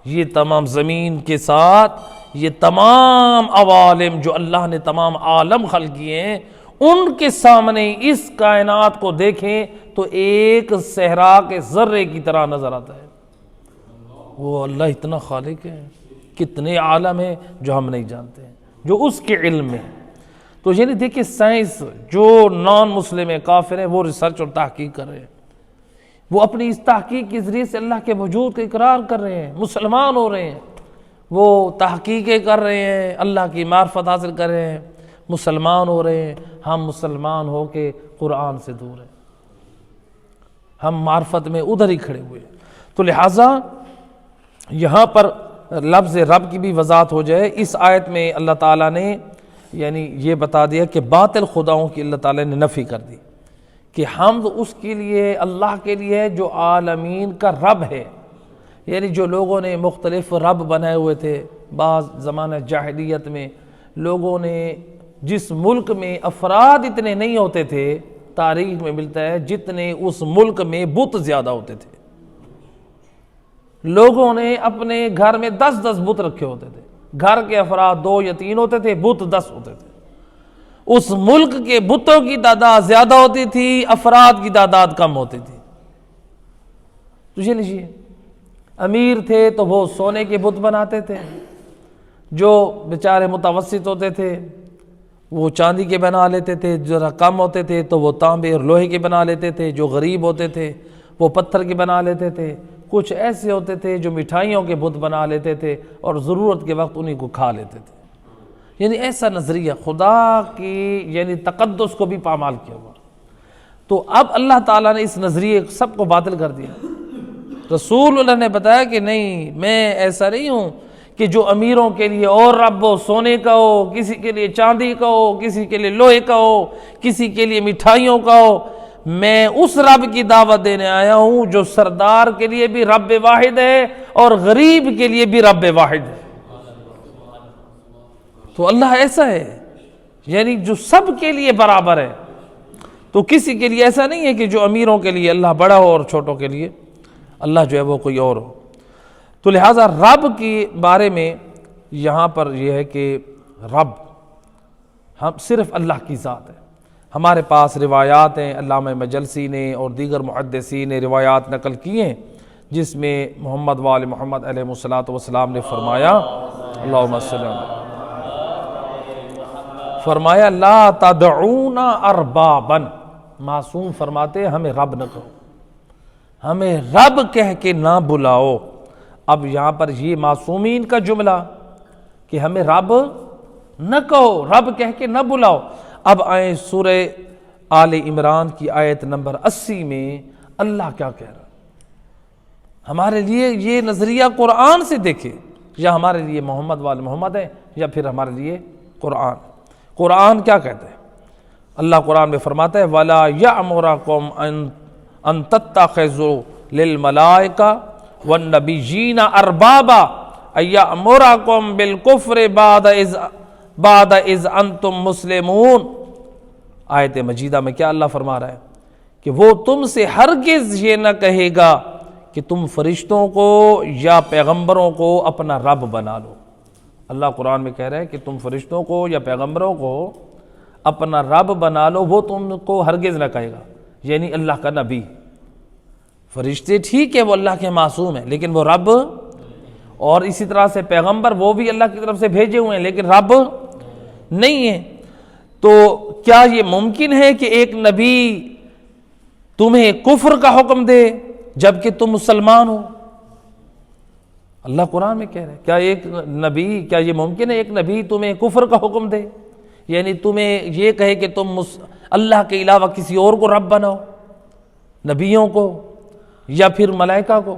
یہ تمام زمین کے ساتھ، یہ تمام عوالم جو اللہ نے تمام عالم خلق کیے ہیں، ان کے سامنے اس کائنات کو دیکھیں تو ایک صحرا کے ذرے کی طرح نظر آتا ہے۔ وہ اللہ اتنا خالق ہے، کتنے عالم ہیں جو ہم نہیں جانتے ہیں، جو اس کے علم میں۔ تو یعنی دیکھیں سائنس جو نان مسلم ہے، کافر ہیں، وہ ریسرچ اور تحقیق کر رہے ہیں، وہ اپنی اس تحقیق کے ذریعے سے اللہ کے وجود کا اقرار کر رہے ہیں، مسلمان ہو رہے ہیں، وہ تحقیقیں کر رہے ہیں، اللہ کی معرفت حاصل کر رہے ہیں، مسلمان ہو رہے ہیں۔ ہم مسلمان ہو کے قرآن سے دور ہیں، ہم معرفت میں ادھر ہی کھڑے ہوئے ہیں۔ تو لہٰذا یہاں پر لفظ رب کی بھی وضاحت ہو جائے۔ اس آیت میں اللہ تعالیٰ نے یعنی یہ بتا دیا کہ باطل خداؤں کی اللہ تعالیٰ نے نفی کر دی، کہ حمد اس کے لیے، اللہ کے لیے جو عالمین کا رب ہے۔ یعنی جو لوگوں نے مختلف رب بنائے ہوئے تھے، بعض زمانہ جاہلیت میں لوگوں نے، جس ملک میں افراد اتنے نہیں ہوتے تھے، تاریخ میں ملتا ہے جتنے اس ملک میں بت زیادہ ہوتے تھے، لوگوں نے اپنے گھر میں 10 بت رکھے ہوتے تھے۔ گھر کے افراد 2 یا 3 ہوتے تھے، بت 10 ہوتے تھے۔ اس ملک کے بتوں کی تعداد زیادہ ہوتی تھی، افراد کی تعداد کم ہوتی تھی۔ تو یہ لیجیے، امیر تھے تو وہ سونے کے بت بناتے تھے، جو بیچارے متوسط ہوتے تھے وہ چاندی کے بنا لیتے تھے، جو ذرا کم ہوتے تھے تو وہ تانبے اور لوہے کے بنا لیتے تھے، جو غریب ہوتے تھے وہ پتھر کے بنا لیتے تھے، کچھ ایسے ہوتے تھے جو مٹھائیوں کے بت بنا لیتے تھے اور ضرورت کے وقت انہیں کو کھا لیتے تھے۔ یعنی ایسا نظریہ خدا کی یعنی تقدس کو بھی پامال کیا ہوا۔ تو اب اللہ تعالیٰ نے اس نظریے سب کو باطل کر دیا۔ رسول اللہ نے بتایا کہ نہیں، میں ایسا نہیں ہوں کہ جو امیروں کے لیے اور رب ہو، سونے کا ہو، کسی کے لیے چاندی کا ہو، کسی کے لیے لوہے کا ہو، کسی کے لیے مٹھائیوں کا ہو۔ میں اس رب کی دعوت دینے آیا ہوں جو سردار کے لیے بھی رب واحد ہے اور غریب کے لیے بھی رب واحد ہے۔ تو اللہ ایسا ہے یعنی جو سب کے لیے برابر ہے، تو کسی کے لیے ایسا نہیں ہے کہ جو امیروں کے لیے اللہ بڑا ہو اور چھوٹوں کے لیے اللہ جو ہے وہ کوئی اور ہو۔ تو لہٰذا رب کے بارے میں یہاں پر یہ ہے کہ رب ہم صرف اللہ کی ذات ہے۔ ہمارے پاس روایات ہیں، علامہ مجلسی نے اور دیگر محدثین نے روایات نقل کی ہیں، جس میں محمد وآل محمد علیہ الصلوۃ والسلام نے فرمایا، اللہم صلی اللہ، فرمایا لا تدعون اربابا، معصوم فرماتے ہمیں رب نہ کہو، ہمیں رب کہہ کے نہ بلاؤ۔ اب یہاں پر یہ معصومین کا جملہ کہ ہمیں رب نہ کہو، رب کہہ کے نہ بلاؤ۔ اب آئیں سورہ آل عمران کی آیت نمبر 80 میں اللہ کیا کہہ رہا ہے۔ ہمارے لیے یہ نظریہ قرآن سے دیکھیں، یا ہمارے لیے محمد وآل محمد ہے یا پھر ہمارے لیے قرآن۔ قرآن کیا کہتا ہے؟ اللہ قرآن میں فرماتا ہے وَلَا يَأْمُرَكُمْ أَن تَتَّخِذُوا لِلْمَلَائِكَةِ وَالنَّبِيِّينَ أَرْبَابًا أَن يَأْمُرَكُمْ بِالْكُفْرِ بعد اذ انتم مسلمون۔ آیت مجیدہ میں کیا اللہ فرما رہا ہے کہ وہ تم سے ہرگز یہ نہ کہے گا کہ تم فرشتوں کو یا پیغمبروں کو اپنا رب بنا لو۔ اللہ قرآن میں کہہ رہا ہے کہ تم فرشتوں کو یا پیغمبروں کو اپنا رب بنا لو، وہ تم کو ہرگز نہ کہے گا، یعنی اللہ کا نبی۔ فرشتے ٹھیک ہے وہ اللہ کے معصوم ہیں، لیکن وہ رب، اور اسی طرح سے پیغمبر وہ بھی اللہ کی طرف سے بھیجے ہوئے ہیں لیکن رب نہیں ہے۔ تو کیا یہ ممکن ہے کہ ایک نبی تمہیں کفر کا حکم دے جبکہ تم مسلمان ہو؟ اللہ قرآن میں کہہ رہے ہیں، کیا ایک نبی، کیا یہ ممکن ہے ایک نبی تمہیں کفر کا حکم دے؟ یعنی تمہیں یہ کہے کہ تم اللہ کے علاوہ کسی اور کو رب بناؤ، نبیوں کو یا پھر ملائکہ کو؟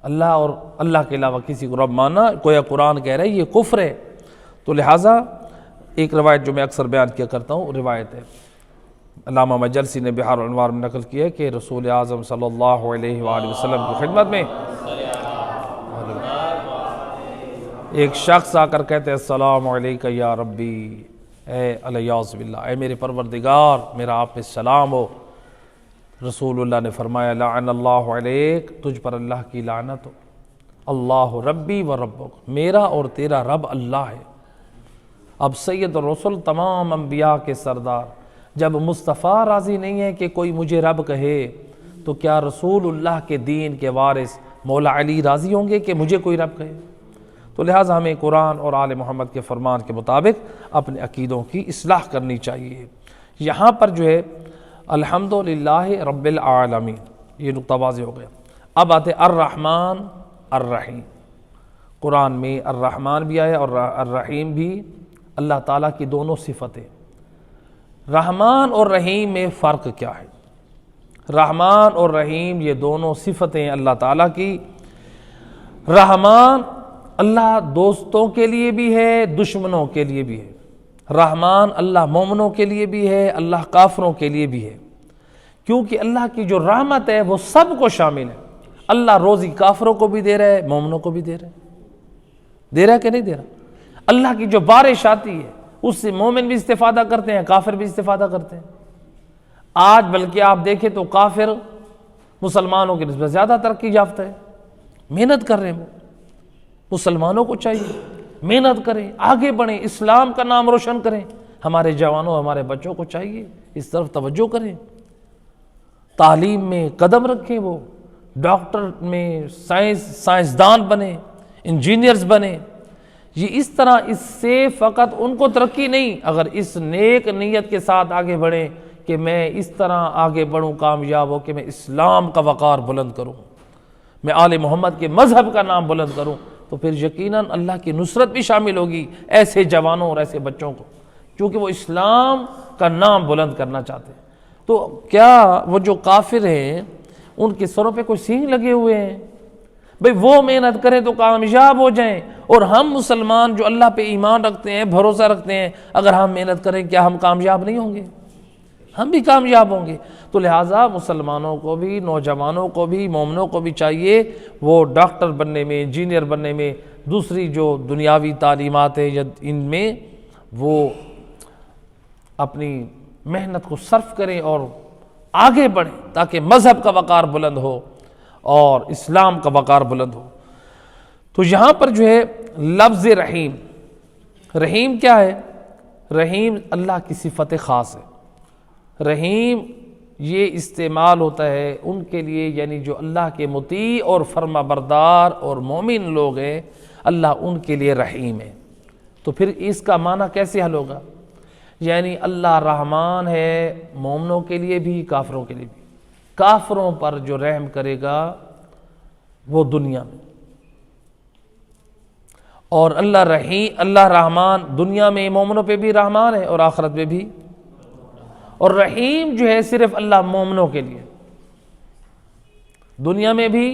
اللہ اور اللہ کے علاوہ کسی کو رب ماننا، کوئی قرآن کہہ رہا ہے یہ کفر ہے۔ تو لہٰذا ایک روایت جو میں اکثر بیان کیا کرتا ہوں، روایت ہے علامہ مجلسی نے بحار الانوار میں نقل کیا ہے کہ رسول اعظم صلی اللہ علیہ وآلہ وسلم کی خدمت میں ایک شخص آ کر کہتے ہیں السلام علیکہ یا ربی، اے الیاذ باللہ، اے میرے پروردگار میرا آپ پہ سلام ہو۔ رسول اللہ نے فرمایا لعن اللہ علیک، تجھ پر اللہ کی لعنت ہو، اللہ ربی و ربک، میرا اور تیرا رب اللہ ہے۔ اب سید الرسل، تمام انبیاء کے سردار، جب مصطفیٰ راضی نہیں ہے کہ کوئی مجھے رب کہے تو کیا رسول اللہ کے دین کے وارث مولا علی راضی ہوں گے کہ مجھے کوئی رب کہے؟ تو لہٰذا ہمیں قرآن اور آل محمد کے فرمان کے مطابق اپنے عقیدوں کی اصلاح کرنی چاہیے۔ یہاں پر جو ہے الحمدللہ رب العالمین، یہ نقطہ واضح ہو گیا۔ اب آتے الرحمن الرحیم۔ قرآن میں الرحمن بھی آیا اور الرحیم بھی، اللہ تعالیٰ کی دونوں صفتیں۔ رحمان اور رحیم میں فرق کیا ہے؟ رحمان اور رحیم یہ دونوں صفتیں اللہ تعالیٰ کی۔ رحمان اللہ دوستوں کے لیے بھی ہے، دشمنوں کے لیے بھی ہے۔ رحمان اللہ مومنوں کے لیے بھی ہے، اللہ کافروں کے لیے بھی ہے، کیونکہ اللہ کی جو رحمت ہے وہ سب کو شامل ہے۔ اللہ روزی کافروں کو بھی دے رہا ہے، مومنوں کو بھی دے رہا ہے، دے رہا ہے کہ نہیں دے رہا؟ اللہ کی جو بارش آتی ہے اس سے مومن بھی استفادہ کرتے ہیں، کافر بھی استفادہ کرتے ہیں۔ آج بلکہ آپ دیکھیں تو کافر مسلمانوں کی نسبت زیادہ ترقی یافتہ ہے، محنت کر رہے ہیں۔ وہ مسلمانوں کو چاہیے محنت کریں، آگے بڑھیں، اسلام کا نام روشن کریں۔ ہمارے جوانوں، ہمارے بچوں کو چاہیے اس طرف توجہ کریں، تعلیم میں قدم رکھیں، وہ ڈاکٹر میں سائنسدان بنیں، انجینئرز بنیں۔ یہ اس طرح، اس سے فقط ان کو ترقی نہیں، اگر اس نیک نیت کے ساتھ آگے بڑھیں کہ میں اس طرح آگے بڑھوں کامیاب ہو کہ میں اسلام کا وقار بلند کروں، میں آل محمد کے مذہب کا نام بلند کروں، تو پھر یقیناً اللہ کی نصرت بھی شامل ہوگی ایسے جوانوں اور ایسے بچوں کو، کیونکہ وہ اسلام کا نام بلند کرنا چاہتے ہیں۔ تو کیا وہ جو کافر ہیں ان کے سروں پہ کوئی سینگ لگے ہوئے ہیں؟ بھئی وہ محنت کریں تو کامیاب ہو جائیں، اور ہم مسلمان جو اللہ پہ ایمان رکھتے ہیں، بھروسہ رکھتے ہیں، اگر ہم محنت کریں کیا ہم کامیاب نہیں ہوں گے؟ ہم بھی کامیاب ہوں گے۔ تو لہٰذا مسلمانوں کو بھی، نوجوانوں کو بھی، مومنوں کو بھی چاہیے وہ ڈاکٹر بننے میں، انجینئر بننے میں، دوسری جو دنیاوی تعلیمات ہیں یا ان میں وہ اپنی محنت کو صرف کریں اور آگے بڑھیں تاکہ مذہب کا وقار بلند ہو اور اسلام کا وقار بلند ہو۔ تو یہاں پر جو ہے لفظ رحیم، رحیم کیا ہے؟ رحیم اللہ کی صفت خاص ہے۔ رحیم یہ استعمال ہوتا ہے ان کے لیے، یعنی جو اللہ کے مطیع اور فرما بردار اور مومن لوگ ہیں، اللہ ان کے لیے رحیم ہے۔ تو پھر اس کا معنی کیسے حل ہوگا؟ یعنی اللہ رحمان ہے مومنوں کے لیے بھی، کافروں کے لیے بھی۔ کافروں پر جو رحم کرے گا وہ دنیا میں، اور اللہ رحمان دنیا میں مومنوں پہ بھی رحمان ہے اور آخرت میں بھی، اور رحیم جو ہے صرف اللہ مومنوں کے لیے، دنیا میں بھی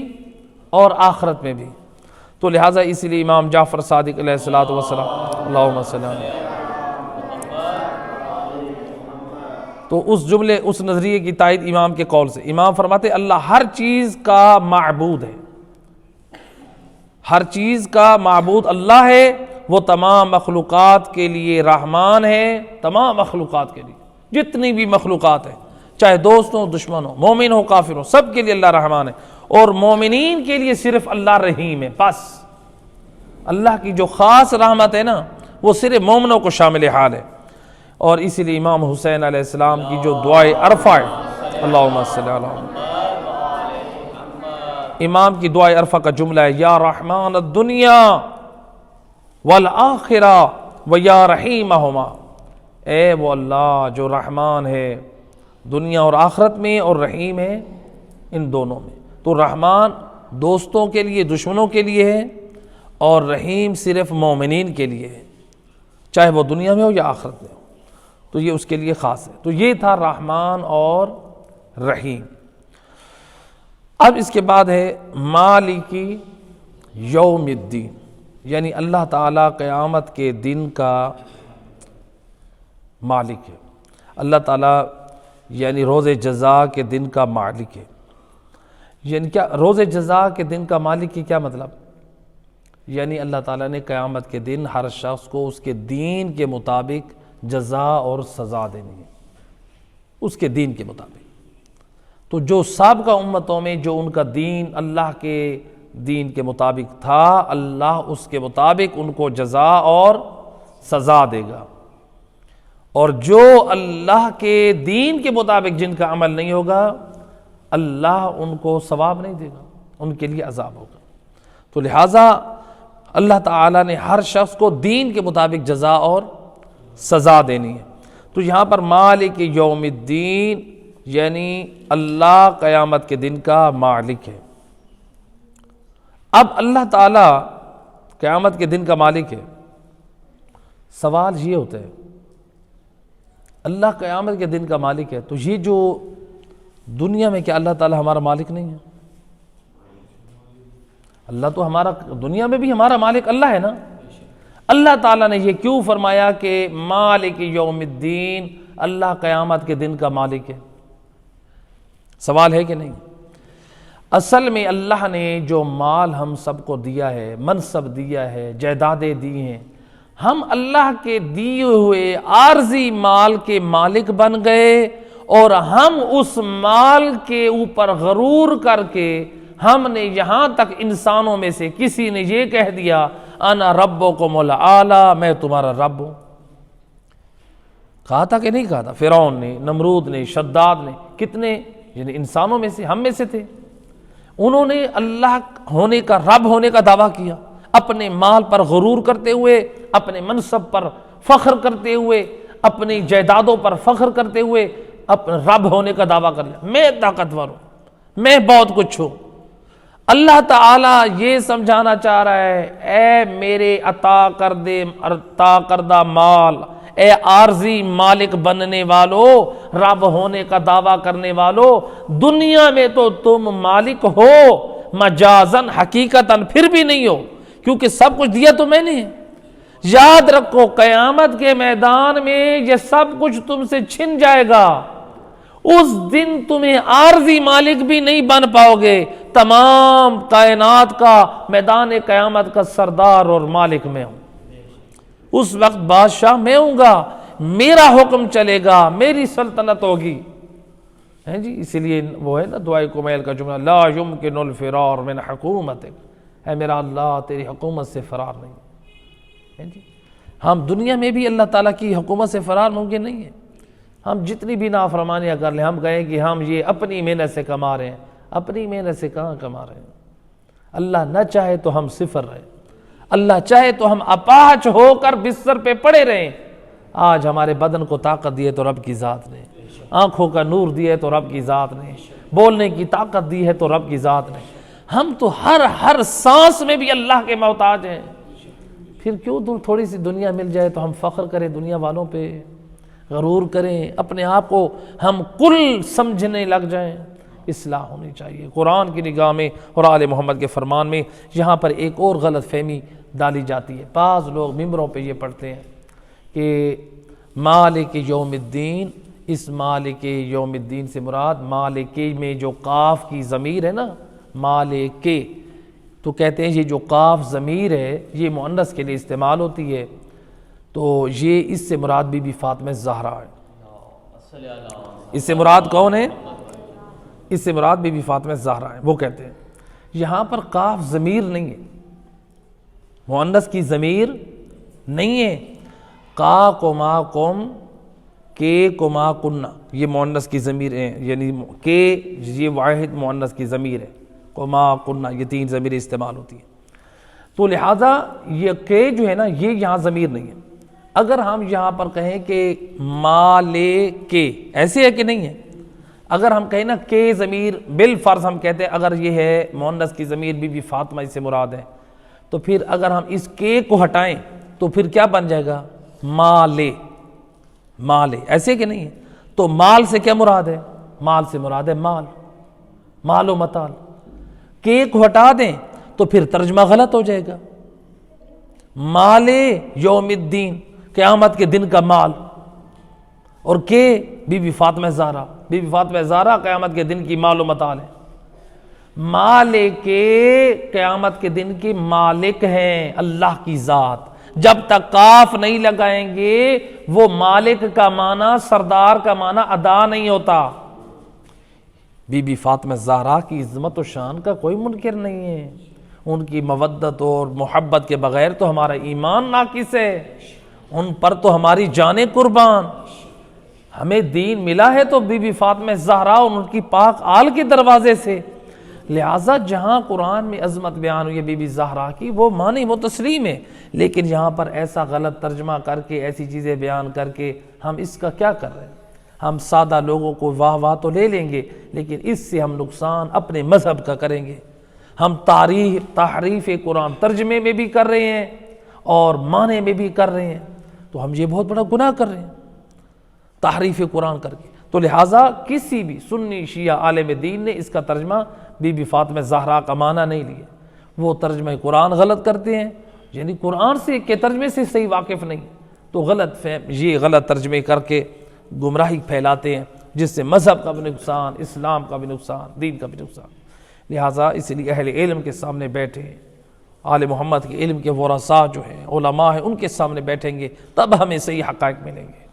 اور آخرت میں بھی۔ تو لہٰذا اس لیے امام جعفر صادق علیہ الصلوۃ والسلام، اللہم صلی اللہ علیہ، تو اس جملے، اس نظریے کی تائید امام کے قول سے، امام فرماتے اللہ ہر چیز کا معبود ہے، ہر چیز کا معبود اللہ ہے، وہ تمام مخلوقات کے لیے رحمان ہے، تمام مخلوقات کے لیے، جتنی بھی مخلوقات ہیں، چاہے دوست ہوں دشمن ہوں، مومن ہو کافر ہو، سب کے لیے اللہ رحمان ہے، اور مومنین کے لیے صرف اللہ رحیم ہے۔ بس اللہ کی جو خاص رحمت ہے نا وہ صرف مومنوں کو شامل حال ہے۔ اور اسی لیے امام حسین علیہ السلام کی جو دعائے عرفہ ہے، اللہم صلی اللہ علیہ وسلم، امام کی دعائے عرفہ کا جملہ ہے یا رحمان الدنیا والآخرہ و یا رحیمہما، اے وہ اللہ جو رحمان ہے دنیا اور آخرت میں اور رحیم ہے ان دونوں میں۔ تو رحمان دوستوں کے لیے دشمنوں کے لیے ہے، اور رحیم صرف مومنین کے لیے ہے، چاہے وہ دنیا میں ہو یا آخرت میں ہو، تو یہ اس کے لیے خاص ہے۔ تو یہ تھا رحمان اور رحیم۔ اب اس کے بعد ہے مالکی یوم الدین، یعنی اللہ تعالیٰ قیامت کے دن کا مالک ہے، اللہ تعالیٰ یعنی روز جزا کے دن کا مالک ہے۔ یعنی کیا روز جزا کے دن کا مالک کی کیا مطلب؟ یعنی اللہ تعالیٰ نے قیامت کے دن ہر شخص کو اس کے دین کے مطابق جزا اور سزا دینی ہے، اس کے دین کے مطابق۔ تو جو سابقہ امتوں میں جو ان کا دین اللہ کے دین کے مطابق تھا، اللہ اس کے مطابق ان کو جزا اور سزا دے گا، اور جو اللہ کے دین کے مطابق جن کا عمل نہیں ہوگا، اللہ ان کو ثواب نہیں دے گا، ان کے لیے عذاب ہوگا۔ تو لہٰذا اللہ تعالیٰ نے ہر شخص کو دین کے مطابق جزا اور سزا دینی ہے۔ تو یہاں پر مالک یوم الدین یعنی اللہ قیامت کے دن کا مالک ہے۔ اب اللہ تعالیٰ قیامت کے دن کا مالک ہے، سوال یہ ہوتا ہے اللہ قیامت کے دن کا مالک ہے، تو یہ جو دنیا میں کیا اللہ تعالیٰ ہمارا مالک نہیں ہے؟ اللہ تو ہمارا دنیا میں بھی ہمارا مالک اللہ ہے نا۔ اللہ تعالیٰ نے یہ کیوں فرمایا کہ مالک یوم الدین، اللہ قیامت کے دن کا مالک ہے؟ سوال ہے کہ نہیں؟ اصل میں اللہ نے جو مال ہم سب کو دیا ہے، منصب دیا ہے، جائیدادیں دی ہیں، ہم اللہ کے دیے ہوئے عارضی مال کے مالک بن گئے، اور ہم اس مال کے اوپر غرور کر کے ہم نے یہاں تک انسانوں میں سے کسی نے یہ کہہ دیا انا ربکم الاعلی، میں تمہارا رب ہوں۔ کہا تھا کہ نہیں کہا تھا؟ فرعون نے، نمرود نے، شداد نے، کتنے یعنی انسانوں میں سے، ہم میں سے تھے، انہوں نے اللہ ہونے کا، رب ہونے کا دعویٰ کیا، اپنے مال پر غرور کرتے ہوئے، اپنے منصب پر فخر کرتے ہوئے، اپنی جائیدادوں پر فخر کرتے ہوئے اپنے رب ہونے کا دعویٰ کر لیا، میں طاقتور ہوں، میں بہت کچھ ہوں۔ اللہ تعالیٰ یہ سمجھانا چاہ رہا ہے، اے میرے عطا کردہ مال، اے عارضی مالک بننے والو، رب ہونے کا دعویٰ کرنے والو، دنیا میں تو تم مالک ہو، مجازن حقیقتاً پھر بھی نہیں ہو، کیونکہ سب کچھ دیا تو میں نے۔ یاد رکھو قیامت کے میدان میں یہ سب کچھ تم سے چھن جائے گا، اس دن تمہیں عارضی مالک بھی نہیں بن پاؤ گے، تمام کائنات کا، میدان قیامت کا سردار اور مالک میں ہوں، اس وقت بادشاہ میں ہوں گا، میرا حکم چلے گا، میری سلطنت ہوگی، ہیں جی۔ اسی لیے وہ ہے نا دعائے کمیل کا جملہ، لا یمکن الفرار من حکومتک، اے میرا اللہ تیری حکومت سے فرار نہیں ہے جی۔ ہم دنیا میں بھی اللہ تعالیٰ کی حکومت سے فرار ممکن نہیں ہے، ہم جتنی بھی نافرمانیاں کر لیں، ہم کہیں کہ ہم یہ اپنی محنت سے کما رہے ہیں، اپنی محنت سے کہاں کما رہے ہیں؟ اللہ نہ چاہے تو ہم صفر رہے، اللہ چاہے تو ہم اپاہج ہو کر بستر پہ پڑے رہیں۔ آج ہمارے بدن کو طاقت دی ہے تو رب کی ذات نے، آنکھوں کا نور دیا ہے تو رب کی ذات نے، بولنے کی طاقت دی ہے تو رب کی ذات نے، ہم تو ہر سانس میں بھی اللہ کے محتاج ہیں۔ پھر کیوں تھوڑی سی دنیا مل جائے تو ہم فخر کریں دنیا والوں پہ، غرور کریں، اپنے آپ کو ہم کل سمجھنے لگ جائیں؟ اصلاح ہونی چاہیے قرآن کی نگاہ میں اور آل محمد کے فرمان میں۔ یہاں پر ایک اور غلط فہمی ڈالی جاتی ہے، بعض لوگ ممبروں پہ یہ پڑھتے ہیں کہ مالک یوم الدین، اس مالک یوم الدین سے مراد مالک میں جو قاف کی ضمیر ہے نا، مالک، تو کہتے ہیں یہ جو قاف ضمیر ہے یہ مؤنث کے لیے استعمال ہوتی ہے، تو یہ اس سے مراد بی بی فاطمہ زہرا ہے۔ اس سے مراد کون ہے؟ اس سے مراد بی بی فاطمہ زہرا ہے۔ وہ کہتے ہیں یہاں پر قاف ضمیر نہیں ہے، مؤنث کی ضمیر نہیں ہے، کا کما کم، کے کما کننا، یہ مؤنث کی ضمیر ہے، یعنی کے یہ واحد مؤنث کی ضمیر ہے، کما کننا یہ تین ضمیریں استعمال ہوتی ہیں، تو لہٰذا یہ کے جو ہے نا یہ یہاں ضمیر نہیں ہے۔ اگر ہم یہاں پر کہیں کہ مالے کے، ایسے ہے کہ نہیں ہے؟ اگر ہم کہیں نا کہ ضمیر بالفرض ہم کہتے ہیں اگر یہ ہے مؤنث کی ضمیر بی بی فاطمہ اس سے مراد ہے، تو پھر اگر ہم اس کے کو ہٹائیں تو پھر کیا بن جائے گا؟ مالے، مالے، ایسے کہ نہیں ہے؟ تو مال سے کیا مراد ہے؟ مال سے مراد ہے مال، مال و متال۔ کے کو ہٹا دیں تو پھر ترجمہ غلط ہو جائے گا، مال یوم الدین، قیامت کے دن کا مال، اور کہ بی بی فاطمہ زہرا، بی بی فاطمہ زہرا قیامت کے دن کی مال و متال ہے۔ مالک قیامت کے دن کے مالک ہیں اللہ کی ذات، جب تک کاف نہیں لگائیں گے وہ مالک کا معنی سردار کا معنی ادا نہیں ہوتا۔ بی بی فاطمہ زہرا کی عظمت و شان کا کوئی منکر نہیں ہے، ان کی مودت اور محبت کے بغیر تو ہمارا ایمان ناقص ہے، ان پر تو ہماری جانیں قربان۔ ہمیں دین ملا ہے تو بی بی فاطمہ زہرا اور ان کی پاک آل کے دروازے سے، لہٰذا جہاں قرآن میں عظمت بیان ہوئی ہے بی بی زہرا کی وہ معنی وہ تسلیم ہے، لیکن یہاں پر ایسا غلط ترجمہ کر کے ایسی چیزیں بیان کر کے ہم اس کا کیا کر رہے ہیں؟ ہم سادہ لوگوں کو واہ واہ تو لے لیں گے، لیکن اس سے ہم نقصان اپنے مذہب کا کریں گے۔ ہم تحریف قرآن ترجمے میں بھی کر رہے ہیں اور معنی میں بھی کر رہے ہیں، تو ہم یہ بہت بڑا گناہ کر رہے ہیں تحریف قرآن کر کے۔ تو لہٰذا کسی بھی سنی شیعہ عالم دین نے اس کا ترجمہ بی بی فاطمہ زہرا کا معنی نہیں لیا، وہ ترجمہ قرآن غلط کرتے ہیں، یعنی قرآن سے کے ترجمے سے صحیح واقف نہیں، تو غلط فہم یہ غلط ترجمے کر کے گمراہی پھیلاتے ہیں، جس سے مذہب کا بھی نقصان، اسلام کا بھی نقصان، دین کا بھی نقصان۔ لہٰذا اس لیے اہل علم کے سامنے بیٹھے، آل محمد کے علم کے ورثاء جو ہیں علماء ہیں ان کے سامنے بیٹھیں گے تب ہمیں صحیح حقائق ملیں گے۔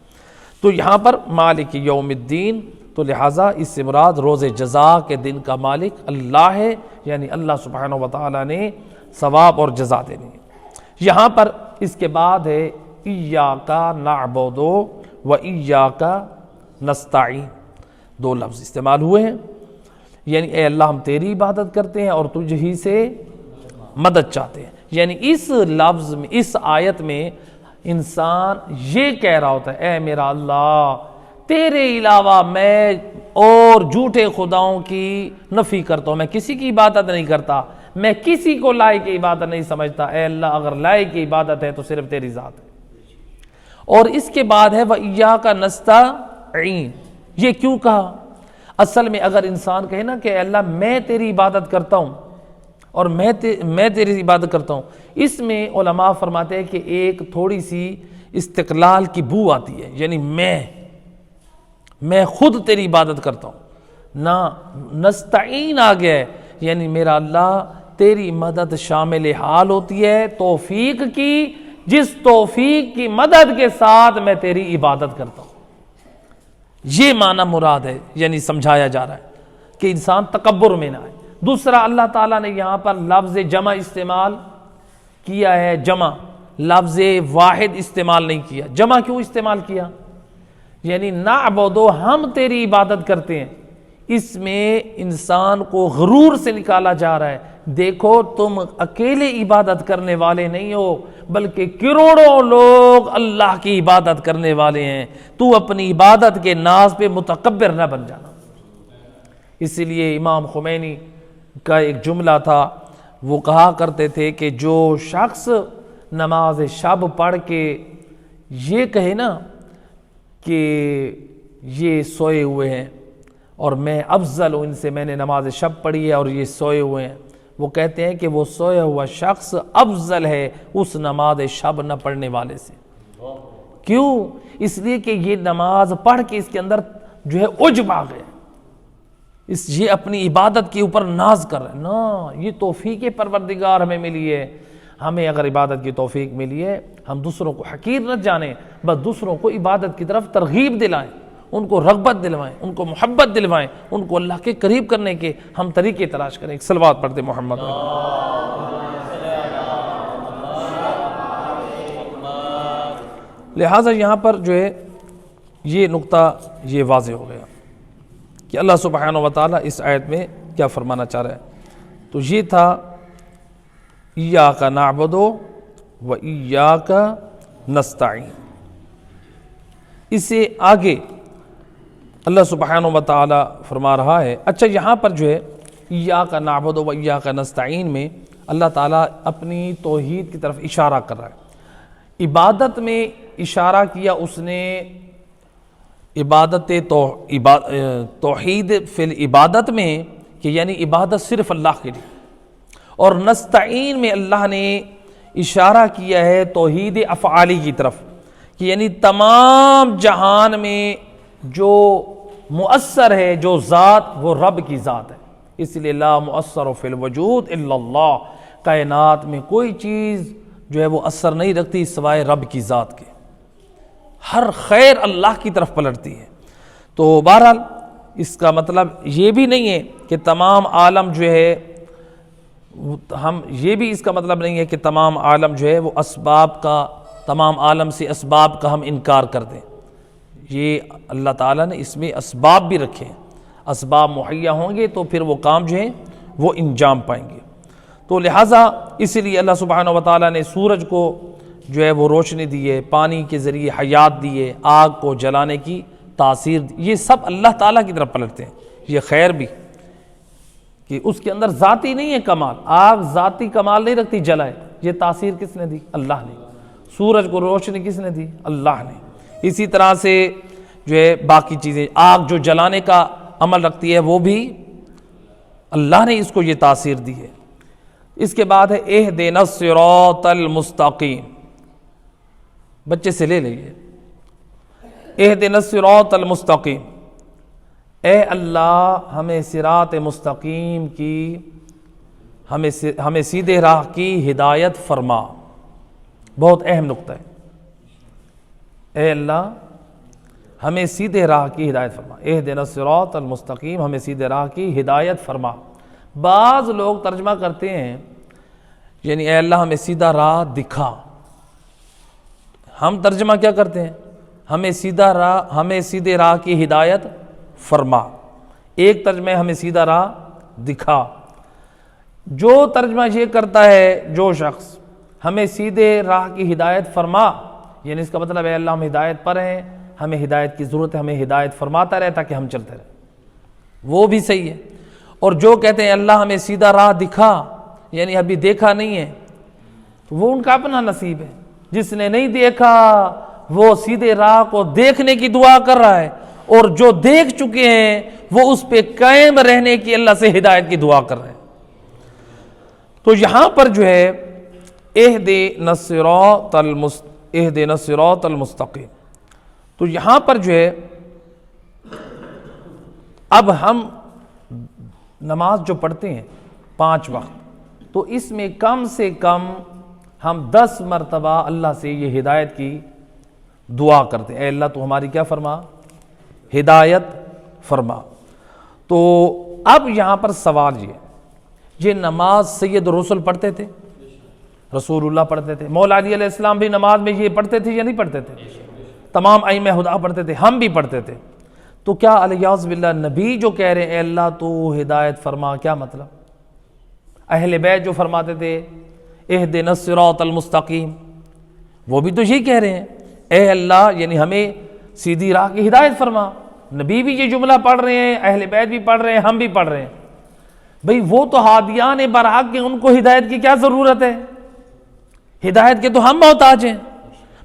تو یہاں پر مالک یوم الدین، تو لہٰذا اس سے مراد روز جزا کے دن کا مالک اللہ ہے، یعنی اللہ سبحانہ و تعالیٰ نے ثواب اور جزا دینی ہے۔ یہاں پر اس کے بعد ہے ایاک نعبد و ایاک نستعین، دو لفظ استعمال ہوئے ہیں، یعنی اے اللہ ہم تیری عبادت کرتے ہیں اور تجھ ہی سے مدد چاہتے ہیں۔ یعنی اس لفظ میں، اس آیت میں انسان یہ کہہ رہا ہوتا ہے اے میرا اللہ تیرے علاوہ میں اور جھوٹے خداؤں کی نفی کرتا ہوں، میں کسی کی عبادت نہیں کرتا، میں کسی کو لائق عبادت نہیں سمجھتا، اے اللہ اگر لائق عبادت ہے تو صرف تیری ذات ہے۔ اور اس کے بعد ہے وَإِيَّاكَ نَسْتَعِينُ، یہ کیوں کہا؟ اصل میں اگر انسان کہے نا کہ اے اللہ میں تیری عبادت کرتا ہوں اور میں تیری عبادت کرتا ہوں، اس میں علماء فرماتے ہیں کہ ایک تھوڑی سی استقلال کی بو آتی ہے، یعنی میں خود تیری عبادت کرتا ہوں، نہ نستعین آ گیا ہے، یعنی میرا اللہ تیری مدد شامل حال ہوتی ہے توفیق کی، جس توفیق کی مدد کے ساتھ میں تیری عبادت کرتا ہوں، یہ معنی مراد ہے، یعنی سمجھایا جا رہا ہے کہ انسان تکبر میں نہ آئے۔ دوسرا اللہ تعالیٰ نے یہاں پر لفظ جمع استعمال کیا ہے، جمع، لفظ واحد استعمال نہیں کیا۔ جمع کیوں استعمال کیا؟ یعنی نعبدو، ہم تیری عبادت کرتے ہیں، اس میں انسان کو غرور سے نکالا جا رہا ہے، دیکھو تم اکیلے عبادت کرنے والے نہیں ہو بلکہ کروڑوں لوگ اللہ کی عبادت کرنے والے ہیں، تو اپنی عبادت کے ناز پہ متکبر نہ بن جانا۔ اسی لیے امام خمینی کا ایک جملہ تھا، وہ کہا کرتے تھے کہ جو شخص نماز شب پڑھ کے یہ کہے نا کہ یہ سوئے ہوئے ہیں اور میں افضل ہوں ان سے، میں نے نماز شب پڑھی ہے اور یہ سوئے ہوئے ہیں، وہ کہتے ہیں کہ وہ سویا ہوا شخص افضل ہے اس نماز شب نہ پڑھنے والے سے۔ کیوں؟ اس لیے کہ یہ نماز پڑھ کے اس کے اندر جو ہے عجب آ گئے، یہ اپنی عبادت کے اوپر ناز کر رہے ہیں۔ نا، یہ توفیق پروردگار ہمیں ملی ہے، ہمیں اگر عبادت کی توفیق ملی ہے ہم دوسروں کو حقیر نہ جانیں، بس دوسروں کو عبادت کی طرف ترغیب دلائیں، ان کو رغبت دلوائیں، ان کو محبت دلوائیں، ان کو اللہ کے قریب کرنے کے ہم طریقے تلاش کریں۔ ایک صلوات پڑھتے محمد۔ لہٰذا یہاں پر جو ہے یہ نقطہ یہ واضح ہو گیا کہ اللہ سبحانہ و تعالیٰ اس آیت میں کیا فرمانا چاہ رہا ہے۔ تو یہ تھا ایاک نعبد و ایاک نستعین۔ اسے آگے اللہ سبحانہ و تعالی فرما رہا ہے. اچھا یہاں پر جو ہے ایاک نعبد و ایاک نستعین میں اللہ تعالیٰ اپنی توحید کی طرف اشارہ کر رہا ہے. عبادت میں اشارہ کیا اس نے عبادت توحید فی العبادت میں کہ یعنی عبادت صرف اللہ کے لیے، اور نستعین میں اللہ نے اشارہ کیا ہے توحید افعالی کی طرف کہ یعنی تمام جہان میں جو مؤثر ہے جو ذات وہ رب کی ذات ہے. اس لیے لا مؤثر فی الوجود الا اللہ، کائنات میں کوئی چیز جو ہے وہ اثر نہیں رکھتی سوائے رب کی ذات کے، ہر خیر اللہ کی طرف پلٹتی ہے. تو بہرحال اس کا مطلب یہ بھی نہیں ہے کہ تمام عالم جو ہے یہ بھی اس کا مطلب نہیں ہے کہ تمام عالم جو ہے وہ اسباب کا، تمام عالم سے اسباب کا ہم انکار کر دیں. یہ اللہ تعالیٰ نے اس میں اسباب بھی رکھے ہیں، اسباب مہیا ہوں گے تو پھر وہ کام جو ہیں وہ انجام پائیں گے. تو لہٰذا اس لیے اللہ سبحانہ و تعالیٰ نے سورج کو جو ہے وہ روشنی دی ہے، پانی کے ذریعے حیات دی ہے، آگ کو جلانے کی تاثیر دی. یہ سب اللہ تعالیٰ کی طرف پلٹتے ہیں. یہ خیر بھی کہ اس کے اندر ذاتی نہیں ہے کمال، آگ ذاتی کمال نہیں رکھتی جلائے. یہ تاثیر کس نے دی؟ اللہ نے. سورج کو روشنی کس نے دی؟ اللہ نے. اسی طرح سے جو ہے باقی چیزیں، آگ جو جلانے کا عمل رکھتی ہے وہ بھی اللہ نے اس کو یہ تاثیر دی ہے. اس کے بعد ہے اہدنا الصراط المستقیم. بچے سے لے لئیے. اہدنا الصراط المستقیم، اے اللہ ہمیں صراط مستقیم کی، ہمیں سیدھے راہ کی ہدایت فرما. بہت اہم نقطہ ہے. اے اللہ ہمیں سیدھے راہ کی ہدایت فرما. اہدنا الصراط المستقیم، ہمیں سیدھے راہ کی ہدایت فرما. بعض لوگ ترجمہ کرتے ہیں یعنی اے اللہ ہمیں سیدھا راہ دکھا. ہم ترجمہ کیا کرتے ہیں؟ ہمیں سیدھے راہ کی ہدایت فرما. ایک ترجمہ ہے ہمیں سیدھا راہ دکھا. جو ترجمہ یہ کرتا ہے جو شخص ہمیں سیدھے راہ کی ہدایت فرما، یعنی اس کا مطلب ہے اللہ ہم ہدایت پر ہیں، ہمیں ہدایت کی ضرورت ہے، ہمیں ہدایت فرماتا رہے تاکہ ہم چلتے رہیں، وہ بھی صحیح ہے. اور جو کہتے ہیں اللہ ہمیں سیدھا راہ دکھا یعنی ابھی دیکھا نہیں ہے، تو وہ ان کا اپنا نصیب ہے. جس نے نہیں دیکھا وہ سیدھے راہ کو دیکھنے کی دعا کر رہا ہے، اور جو دیکھ چکے ہیں وہ اس پہ قائم رہنے کی اللہ سے ہدایت کی دعا کر رہے ہیں. تو یہاں پر جو ہے اہدنا الصراط المستقیم، تو یہاں پر جو ہے اب ہم نماز جو پڑھتے ہیں 5 وقت، تو اس میں کم سے کم ہم 10 مرتبہ اللہ سے یہ ہدایت کی دعا کرتے ہیں. اے اللہ تو ہماری کیا فرما؟ ہدایت فرما. تو اب یہاں پر سوال یہ نماز سید الرسل پڑھتے تھے، رسول اللہ پڑھتے تھے، مولا علی علیہ السلام بھی نماز میں یہ پڑھتے تھے یا نہیں پڑھتے تھے؟ تمام ائمہ ہدیٰ پڑھتے تھے، ہم بھی پڑھتے تھے. تو کیا الیاذ باللہ نبی جو کہہ رہے ہیں اے اللہ تو ہدایت فرما، کیا مطلب؟ اہل بیت جو فرماتے تھے اہدنا الصراط المستقیم، وہ بھی تو یہی کہہ رہے ہیں اے اللہ یعنی ہمیں سیدھی راہ کی ہدایت فرما. نبی بھی یہ جملہ پڑھ رہے ہیں، اہل بیت بھی پڑھ رہے ہیں، ہم بھی پڑھ رہے ہیں. بھئی وہ تو ہادیان برحق کے، ان کو ہدایت کی کیا ضرورت ہے؟ ہدایت کے تو ہم محتاج ہیں،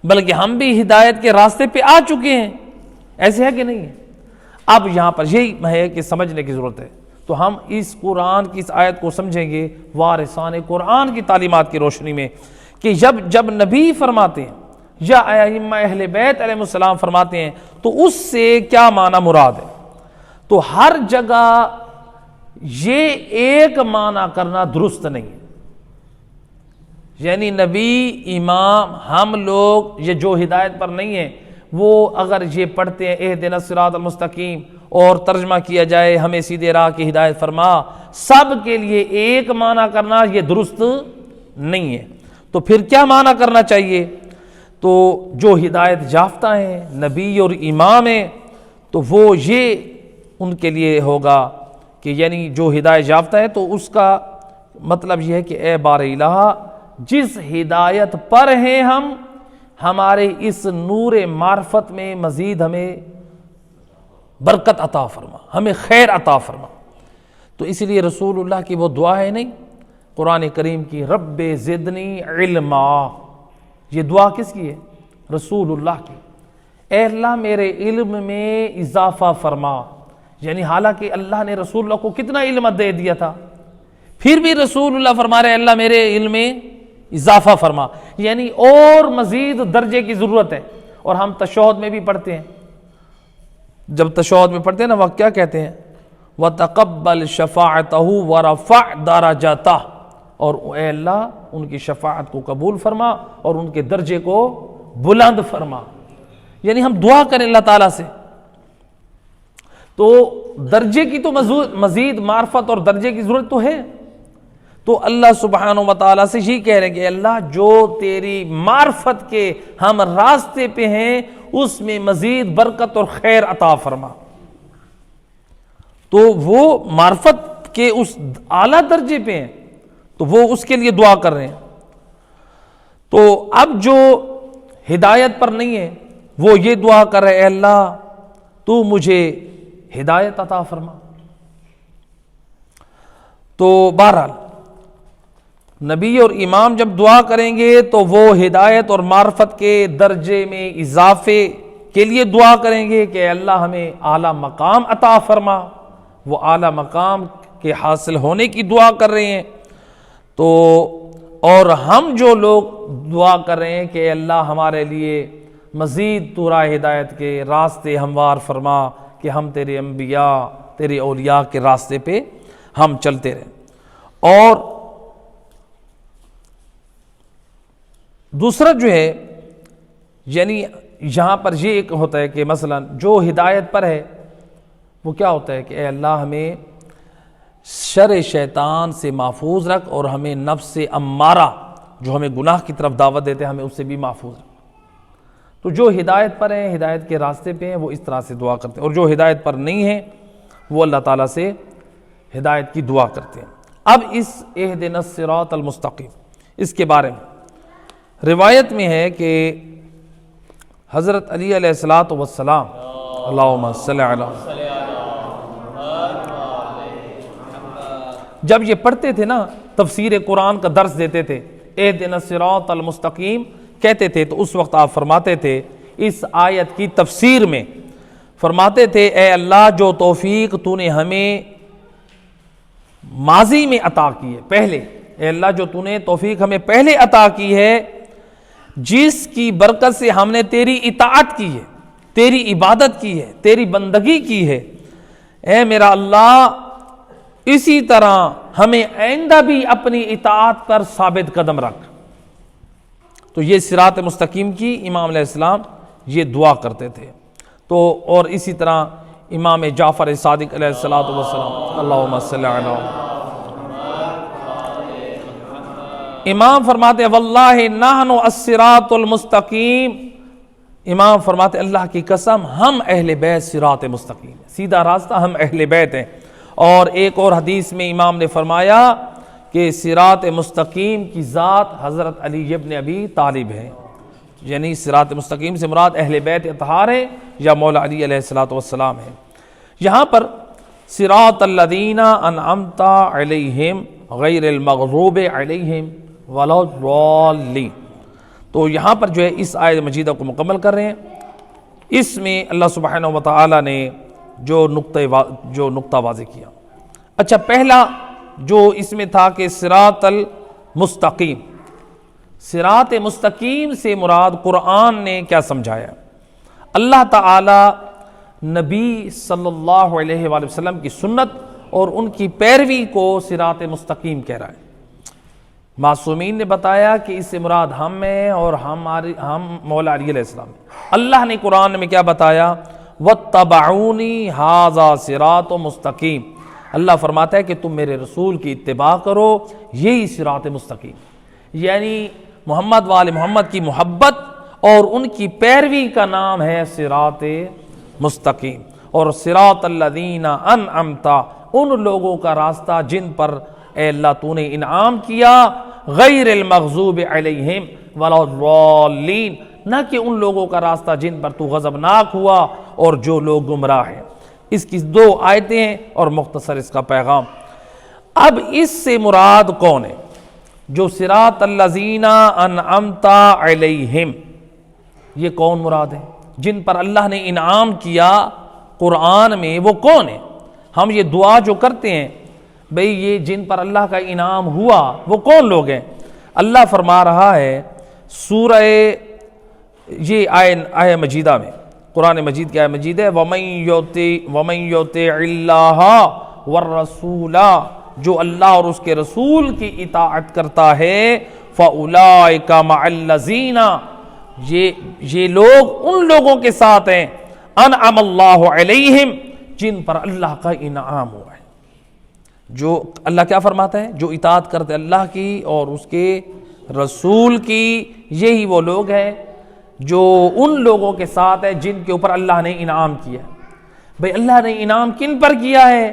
بلکہ ہم بھی ہدایت کے راستے پہ آ چکے ہیں. ایسے ہے کہ نہیں ہے؟ اب یہاں پر یہی ہے کہ سمجھنے کی ضرورت ہے. تو ہم اس قرآن کی اس آیت کو سمجھیں گے وارثان قرآن کی تعلیمات کی روشنی میں کہ جب نبی فرماتے ہیں یا ائمہ اہل بیت علیہ السلام فرماتے ہیں تو اس سے کیا معنی مراد ہے. تو ہر جگہ یہ ایک معنی کرنا درست نہیں ہے. یعنی نبی، امام، ہم لوگ یہ جو ہدایت پر نہیں ہیں وہ اگر یہ پڑھتے ہیں اہدنا الصراط المستقیم اور ترجمہ کیا جائے ہمیں سیدھے راہ کی ہدایت فرما، سب کے لیے ایک معنی کرنا یہ درست نہیں ہے. تو پھر کیا معنی کرنا چاہیے؟ تو جو ہدایت یافتہ ہیں، نبی اور امام ہیں، تو وہ یہ ان کے لیے ہوگا کہ یعنی جو ہدایت یافتہ ہے تو اس کا مطلب یہ ہے کہ اے بار الہ جس ہدایت پر ہیں ہمارے اس نور معرفت میں مزید ہمیں برکت عطا فرما، ہمیں خیر عطا فرما۔ تو اس لیے رسول اللہ کی وہ دعا ہے نہیں قرآن کریم کی، رب زدنی علما، یہ دعا کس کی ہے؟ رسول اللہ کی۔ اے اللہ میرے علم میں اضافہ فرما، یعنی حالانکہ اللہ نے رسول اللہ کو کتنا علم دے دیا تھا، پھر بھی رسول اللہ فرما رہے اللہ میرے علم میں اضافہ فرما، یعنی اور مزید درجے کی ضرورت ہے۔ اور ہم تشہد میں بھی پڑھتے ہیں، جب تشہد میں پڑھتے ہیں نا وقت کیا کہتے ہیں؟ وَتَقَبَّلْ شَفَاعَتَهُ وَرَفَعْ دَرَجَاتَهُ، اور اے اللہ ان کی شفاعت کو قبول فرما اور ان کے درجے کو بلند فرما۔ یعنی ہم دعا کریں اللہ تعالیٰ سے تو درجے کی تو مزید معرفت اور درجے کی ضرورت تو ہے، تو اللہ سبحانہ و تعالیٰ سے یہی کہہ رہے ہیں کہ اللہ جو تیری معرفت کے ہم راستے پہ ہیں اس میں مزید برکت اور خیر عطا فرما۔ تو وہ معرفت کے اس اعلیٰ درجے پہ ہیں تو وہ اس کے لیے دعا کر رہے ہیں۔ تو اب جو ہدایت پر نہیں ہے وہ یہ دعا کر رہے، اے اللہ تو مجھے ہدایت عطا فرما۔ تو بہرحال نبی اور امام جب دعا کریں گے تو وہ ہدایت اور معرفت کے درجے میں اضافے کے لیے دعا کریں گے کہ اے اللہ ہمیں اعلیٰ مقام عطا فرما، وہ اعلیٰ مقام کے حاصل ہونے کی دعا کر رہے ہیں۔ تو اور ہم جو لوگ دعا کر رہے ہیں کہ اے اللہ ہمارے لیے مزید تو راہ ہدایت کے راستے ہموار فرما کہ ہم تیرے انبیاء تیرے اولیاء کے راستے پہ ہم چلتے رہیں۔ اور دوسرا جو ہے یعنی یہاں پر یہ ایک ہوتا ہے کہ مثلا جو ہدایت پر ہے وہ کیا ہوتا ہے کہ اے اللہ ہمیں شر شیطان سے محفوظ رکھ اور ہمیں نفس امارہ جو ہمیں گناہ کی طرف دعوت دیتے ہیں ہمیں اس سے بھی محفوظ رکھ۔ تو جو ہدایت پر ہیں ہدایت کے راستے پہ ہیں وہ اس طرح سے دعا کرتے ہیں، اور جو ہدایت پر نہیں ہیں وہ اللہ تعالیٰ سے ہدایت کی دعا کرتے ہیں۔ اب اس اہدنا الصراط المستقیم اس کے بارے میں روایت میں ہے کہ حضرت علی علیہ الصلوۃ والسلام اللہم صلی علی جب یہ پڑھتے تھے نا تفسیر قرآن کا درس دیتے تھے اہدنا الصراط المستقیم کہتے تھے تو اس وقت آپ فرماتے تھے اس آیت کی تفسیر میں فرماتے تھے اے اللہ جو توفیق تو نے ہمیں ماضی میں عطا کی ہے، پہلے اے اللہ جو تو نے توفیق ہمیں پہلے عطا کی ہے جس کی برکت سے ہم نے تیری اطاعت کی ہے، تیری عبادت کی ہے، تیری بندگی کی ہے، اے میرا اللہ اسی طرح ہمیں آئندہ بھی اپنی اطاعت پر ثابت قدم رکھ۔ تو یہ صراط مستقیم کی امام علیہ السلام یہ دعا کرتے تھے۔ تو اور اسی طرح امام جعفر صادق علیہ السلام اللہم صلی علی امام فرماتے واللہ نحن الصراط المستقیم، امام فرماتے اللہ کی قسم ہم اہل بیت صراط مستقیم، سیدھا راستہ ہم اہل بیت ہیں۔ اور ایک اور حدیث میں امام نے فرمایا کہ صراط مستقیم کی ذات حضرت علی ابن ابی طالب ہے، یعنی صراط مستقیم سے مراد اہل بیت اطہار ہے یا مولا علی علیہ السلام ہے۔ یہاں پر صراط الذین انعمت علیہم غیر المغضوب علیہم ولا الضالین، تو یہاں پر جو ہے اس آیت مجیدہ کو مکمل کر رہے ہیں۔ اس میں اللہ سبحانہ و تعالی نے جو نقطہ واضح کیا، اچھا پہلا جو اس میں تھا کہ صراط المستقیم، صراط مستقیم سے مراد قرآن نے کیا سمجھایا؟ اللہ تعالی نبی صلی اللہ علیہ وآلہ وسلم کی سنت اور ان کی پیروی کو صراط مستقیم کہہ رہا ہے۔ معصومین نے بتایا کہ اس سے مراد ہم ہیں اور ہم مولا علی علیہ السلام ہیں۔ اللہ نے قرآن میں کیا بتایا؟ وَاتَّبَعُونِي هَذَا صِرَاطٌ مستقیم، اللہ فرماتا ہے کہ تم میرے رسول کی اتباع کرو، یہی صراط مستقیم، یعنی محمد وآل محمد کی محبت اور ان کی پیروی کا نام ہے صراط مستقیم۔ اور صراط الذین انعمت، ان لوگوں کا راستہ جن پر اے اللہ تو نے انعام کیا، غیر المغضوب علیہم ولا الضالین، نہ کہ ان لوگوں کا راستہ جن پر تو غضبناک ہوا اور جو لوگ گمراہ ہیں۔ اس کی 2 آیتیں ہیں اور مختصر اس کا پیغام۔ اب اس سے مراد کون ہے؟ جو صراط الذین انعمت علیہم، یہ کون مراد ہے؟ جن پر اللہ نے انعام کیا قرآن میں، وہ کون ہے؟ ہم یہ دعا جو کرتے ہیں بھئی یہ جن پر اللہ کا انعام ہوا وہ کون لوگ ہیں؟ اللہ فرما رہا ہے سورہ یہ آیہ مجیدہ میں، قرآن مجید کی آیہ مجید ہے، وَمَن يُطِعِ اللَّهَ وَالرَّسُولَ، جو اللہ اور اس کے رسول کی اطاعت کرتا ہے، فَأُولَئِكَ مَعَ الَّذِينَ، یہ لوگ ان لوگوں کے ساتھ ہیں، انعم اللہ علیہم، جن پر اللہ کا انعام ہوا ہے۔ جو اللہ کیا فرماتا ہے؟ جو اطاعت کرتے اللہ کی اور اس کے رسول کی، یہی وہ لوگ ہیں جو ان لوگوں کے ساتھ ہے جن کے اوپر اللہ نے انعام کیا۔ بھئی اللہ نے انعام کن پر کیا ہے؟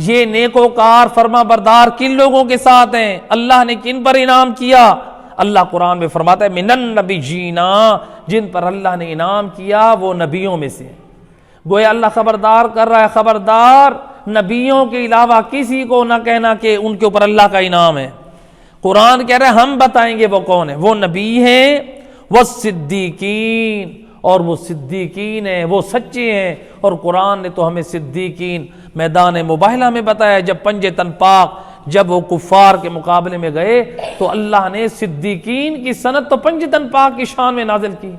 یہ نیکوکار فرما بردار کن لوگوں کے ساتھ ہیں؟ اللہ نے کن پر انعام کیا؟ اللہ قرآن میں فرماتا ہے من النبیین، جن پر اللہ نے انعام کیا وہ نبیوں میں سے۔ گویا اللہ خبردار کر رہا ہے، خبردار نبیوں کے علاوہ کسی کو نہ کہنا کہ ان کے اوپر اللہ کا انعام ہے۔ قرآن کہہ رہے ہیں ہم بتائیں گے وہ کون ہے، وہ نبی ہیں، وہ صدیقین، اور وہ صدیقین ہیں، وہ سچے ہیں۔ اور قرآن نے تو ہمیں صدیقین میدان مباہلہ میں بتایا، جب پنجے تن پاک جب وہ کفار کے مقابلے میں گئے تو اللہ نے صدیقین کی سند تو پنجے تن پاک کی شان میں نازل کی۔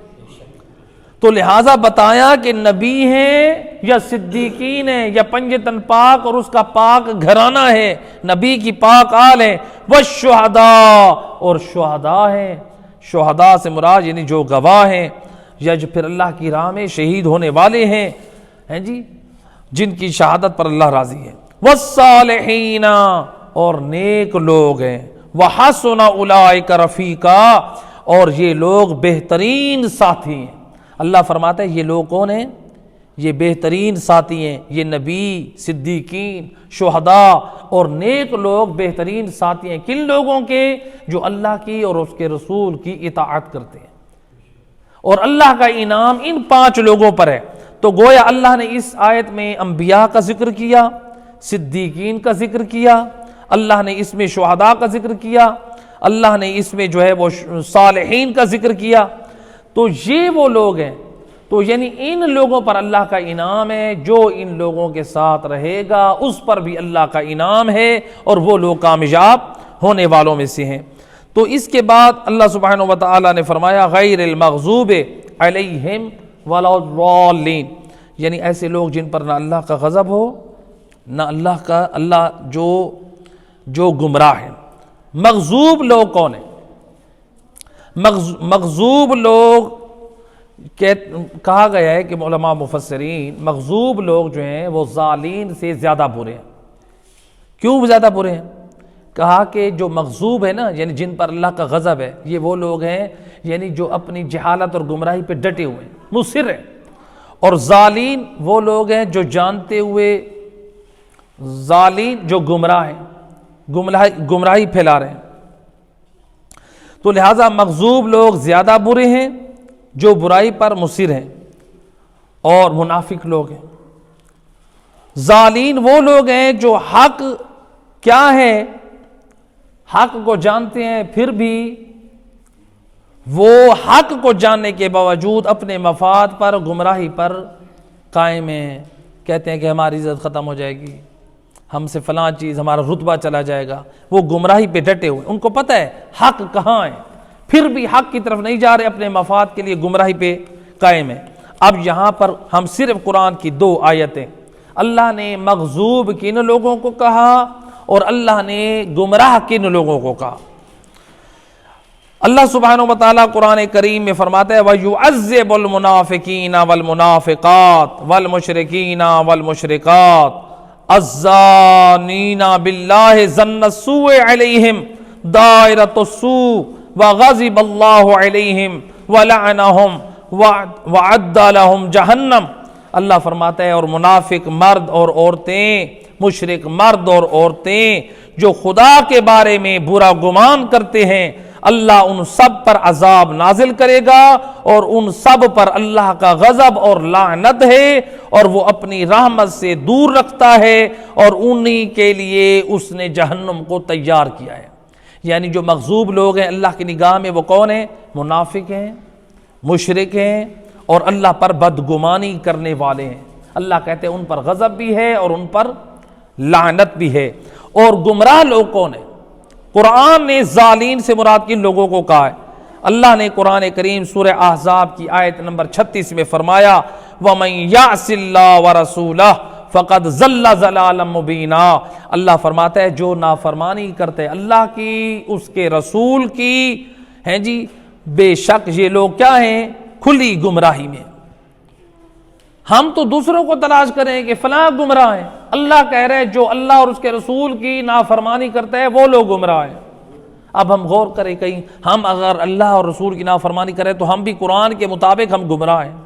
تو لہٰذا بتایا کہ نبی ہیں یا صدیقین ہیں یا پنجے تن پاک اور اس کا پاک گھرانہ ہے، نبی کی پاک آل ہے، والشہداء، اور شہداء ہیں۔ شہداء سے مراد یعنی جو گواہ ہیں یا جو پھر اللہ کی راہ میں شہید ہونے والے ہیں جی، جن کی شہادت پر اللہ راضی ہے۔ والصالحین، اور نیک لوگ ہیں۔ وحسن اولئک رفیقا، اور یہ لوگ بہترین ساتھی ہیں۔ اللہ فرماتا ہے یہ لوگ کون ہیں؟ یہ بہترین ساتھی ہیں، یہ نبی، صدیقین، شہداء اور نیک لوگ بہترین ساتھی ہیں۔ کن لوگوں کے؟ جو اللہ کی اور اس کے رسول کی اطاعت کرتے ہیں۔ اور اللہ کا انعام ان 5 لوگوں پر ہے۔ تو گویا اللہ نے اس آیت میں انبیاء کا ذکر کیا، صدیقین کا ذکر کیا، اللہ نے اس میں شہداء کا ذکر کیا، اللہ نے اس میں جو ہے وہ صالحین کا ذکر کیا۔ تو یہ وہ لوگ ہیں، تو یعنی ان لوگوں پر اللہ کا انعام ہے، جو ان لوگوں کے ساتھ رہے گا اس پر بھی اللہ کا انعام ہے، اور وہ لوگ کامیاب ہونے والوں میں سے ہیں۔ تو اس کے بعد اللہ سبحانہ و تعالی نے فرمایا غیر المغضوب علیہم ولا الضالین، یعنی ایسے لوگ جن پر نہ اللہ کا غضب ہو نہ اللہ جو گمراہ ہیں۔ مغضوب لوگ کون ہیں؟ مغضوب لوگ کہا گیا ہے کہ علماء مفسرین مغضوب لوگ جو ہیں وہ ظالین سے زیادہ برے ہیں۔ کیوں زیادہ برے ہیں؟ کہا کہ جو مغضوب ہے نا، یعنی جن پر اللہ کا غضب ہے، یہ وہ لوگ ہیں یعنی جو اپنی جہالت اور گمراہی پہ ڈٹے ہوئے ہیں، مصر ہیں۔ اور ظالین وہ لوگ ہیں جو جانتے ہوئے، ظالین جو گمراہ ہیں، گمراہی پھیلا رہے ہیں۔ تو لہٰذا مغضوب لوگ زیادہ برے ہیں جو برائی پر مصر ہیں اور منافق لوگ ہیں۔ ظالین وہ لوگ ہیں جو حق کیا ہے، حق کو جانتے ہیں، پھر بھی وہ حق کو جاننے کے باوجود اپنے مفاد پر، گمراہی پر قائم ہیں۔ کہتے ہیں کہ ہماری عزت ختم ہو جائے گی، ہم سے فلاں چیز، ہمارا رتبہ چلا جائے گا۔ وہ گمراہی پہ ڈٹے ہوئے، ان کو پتہ ہے حق کہاں ہے، پھر بھی حق کی طرف نہیں جا رہے، اپنے مفاد کے لیے گمراہی پہ قائم ہے۔ اب یہاں پر ہم صرف قرآن کی 2 آیتیں، اللہ نے مغضوب کن لوگوں کو کہا اور اللہ نے گمراہ کن لوگوں کو کہا۔ اللہ سبحانہ و تعالیٰ قرآن کریم میں فرماتا ہے وَيُعَذِّبُ الْمُنَافِقِينَ وَالْمُنَافِقَاتِ وَالْمُشْرِكِينَ وَالْمُشْرِكَاتِ الظَّانِّينَ بِاللَّهِ ظَنَّ السُّوءِ عَلَيْهِمْ دَائِرَةُ السُّوءِ وَغَضِبَ اللَّهُ عَلَيْهِمْ وَلَعَنَهُمْ وَأَعَدَّ لَهُمْ جَهَنَّمَ۔ اللہ فرماتا ہے اور منافق مرد اور عورتیں، مشرک مرد اور عورتیں جو خدا کے بارے میں برا گمان کرتے ہیں، اللہ ان سب پر عذاب نازل کرے گا اور ان سب پر اللہ کا غضب اور لعنت ہے اور وہ اپنی رحمت سے دور رکھتا ہے اور انہی کے لیے اس نے جہنم کو تیار کیا ہے۔ یعنی جو مغضوب لوگ ہیں اللہ کی نگاہ میں وہ کون ہیں؟ منافق ہیں، مشرک ہیں اور اللہ پر بدگمانی کرنے والے ہیں۔ اللہ کہتے ہیں ان پر غضب بھی ہے اور ان پر لعنت بھی ہے۔ اور گمراہ لوگ کون ہیں؟ قرآن نے ضالین سے مراد کن لوگوں کو کہا ہے؟ اللہ نے قرآن کریم سورہ احزاب کی آیت نمبر 36 میں فرمایا وَمَن يَعْصِ اللَّهَ وَرَسُولَهُ فَقَدْ ضَلَّ ضَلَالًا مُبِينًا۔ اللہ فرماتا ہے جو نافرمانی کرتے اللہ کی، اس کے رسول کی، ہیں جی، بے شک یہ لوگ کیا ہیں؟ کھلی گمراہی میں۔ ہم تو دوسروں کو تلاش کریں کہ فلاں گمراہ ہیں، اللہ کہہ رہے جو اللہ اور اس کے رسول کی نافرمانی کرتا ہے وہ لوگ گمراہ ہیں۔ اب ہم غور کریں، کہیں ہم اگر اللہ اور رسول کی نافرمانی کریں تو ہم بھی قرآن کے مطابق ہم گمراہ ہیں۔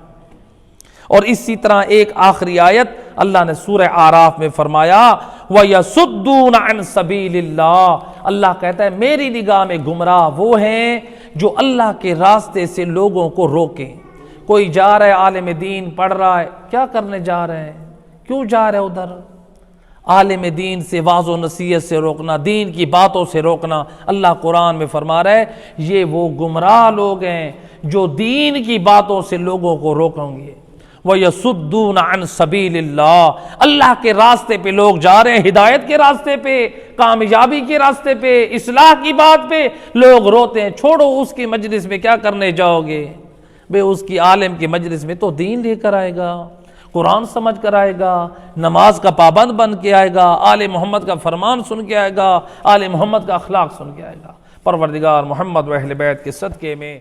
اور اسی طرح ایک آخری آیت اللہ نے سورہ اعراف میں فرمایا وَيَصُدُّونَ عَن سَبِيلِ اللَّهِ۔ اللہ کہتا ہے میری نگاہ میں گمراہ وہ ہیں جو اللہ کے راستے سے لوگوں کو روکیں۔ کوئی جا رہا ہے عالم دین پڑھ رہا ہے، کیا کرنے جا رہے ہیں؟ کیوں جا رہے ادھر؟ عالم دین سے واعظ و نصیحت سے روکنا، دین کی باتوں سے روکنا۔ اللہ قرآن میں فرما رہا ہے یہ وہ گمراہ لوگ ہیں جو دین کی باتوں سے لوگوں کو روکیں گے۔ وَيَصُدُّونَ عَن سَبِيلِ اللَّهِ۔ اللہ کے راستے پہ لوگ جا رہے ہیں، ہدایت کے راستے پہ، کامیابی کے راستے پہ، اصلاح کی بات پہ لوگ روتے ہیں۔ چھوڑو اس کی مجلس میں کیا کرنے جاؤ گے؟ بے اس کی عالم کی مجلس میں تو دین لے کر آئے گا، قرآن سمجھ کر آئے گا، نماز کا پابند بن کے آئے گا، آل محمد کا فرمان سن کے آئے گا، آل محمد کا اخلاق سن کے آئے گا۔ پروردگار محمد و اہل بیت کے صدقے میں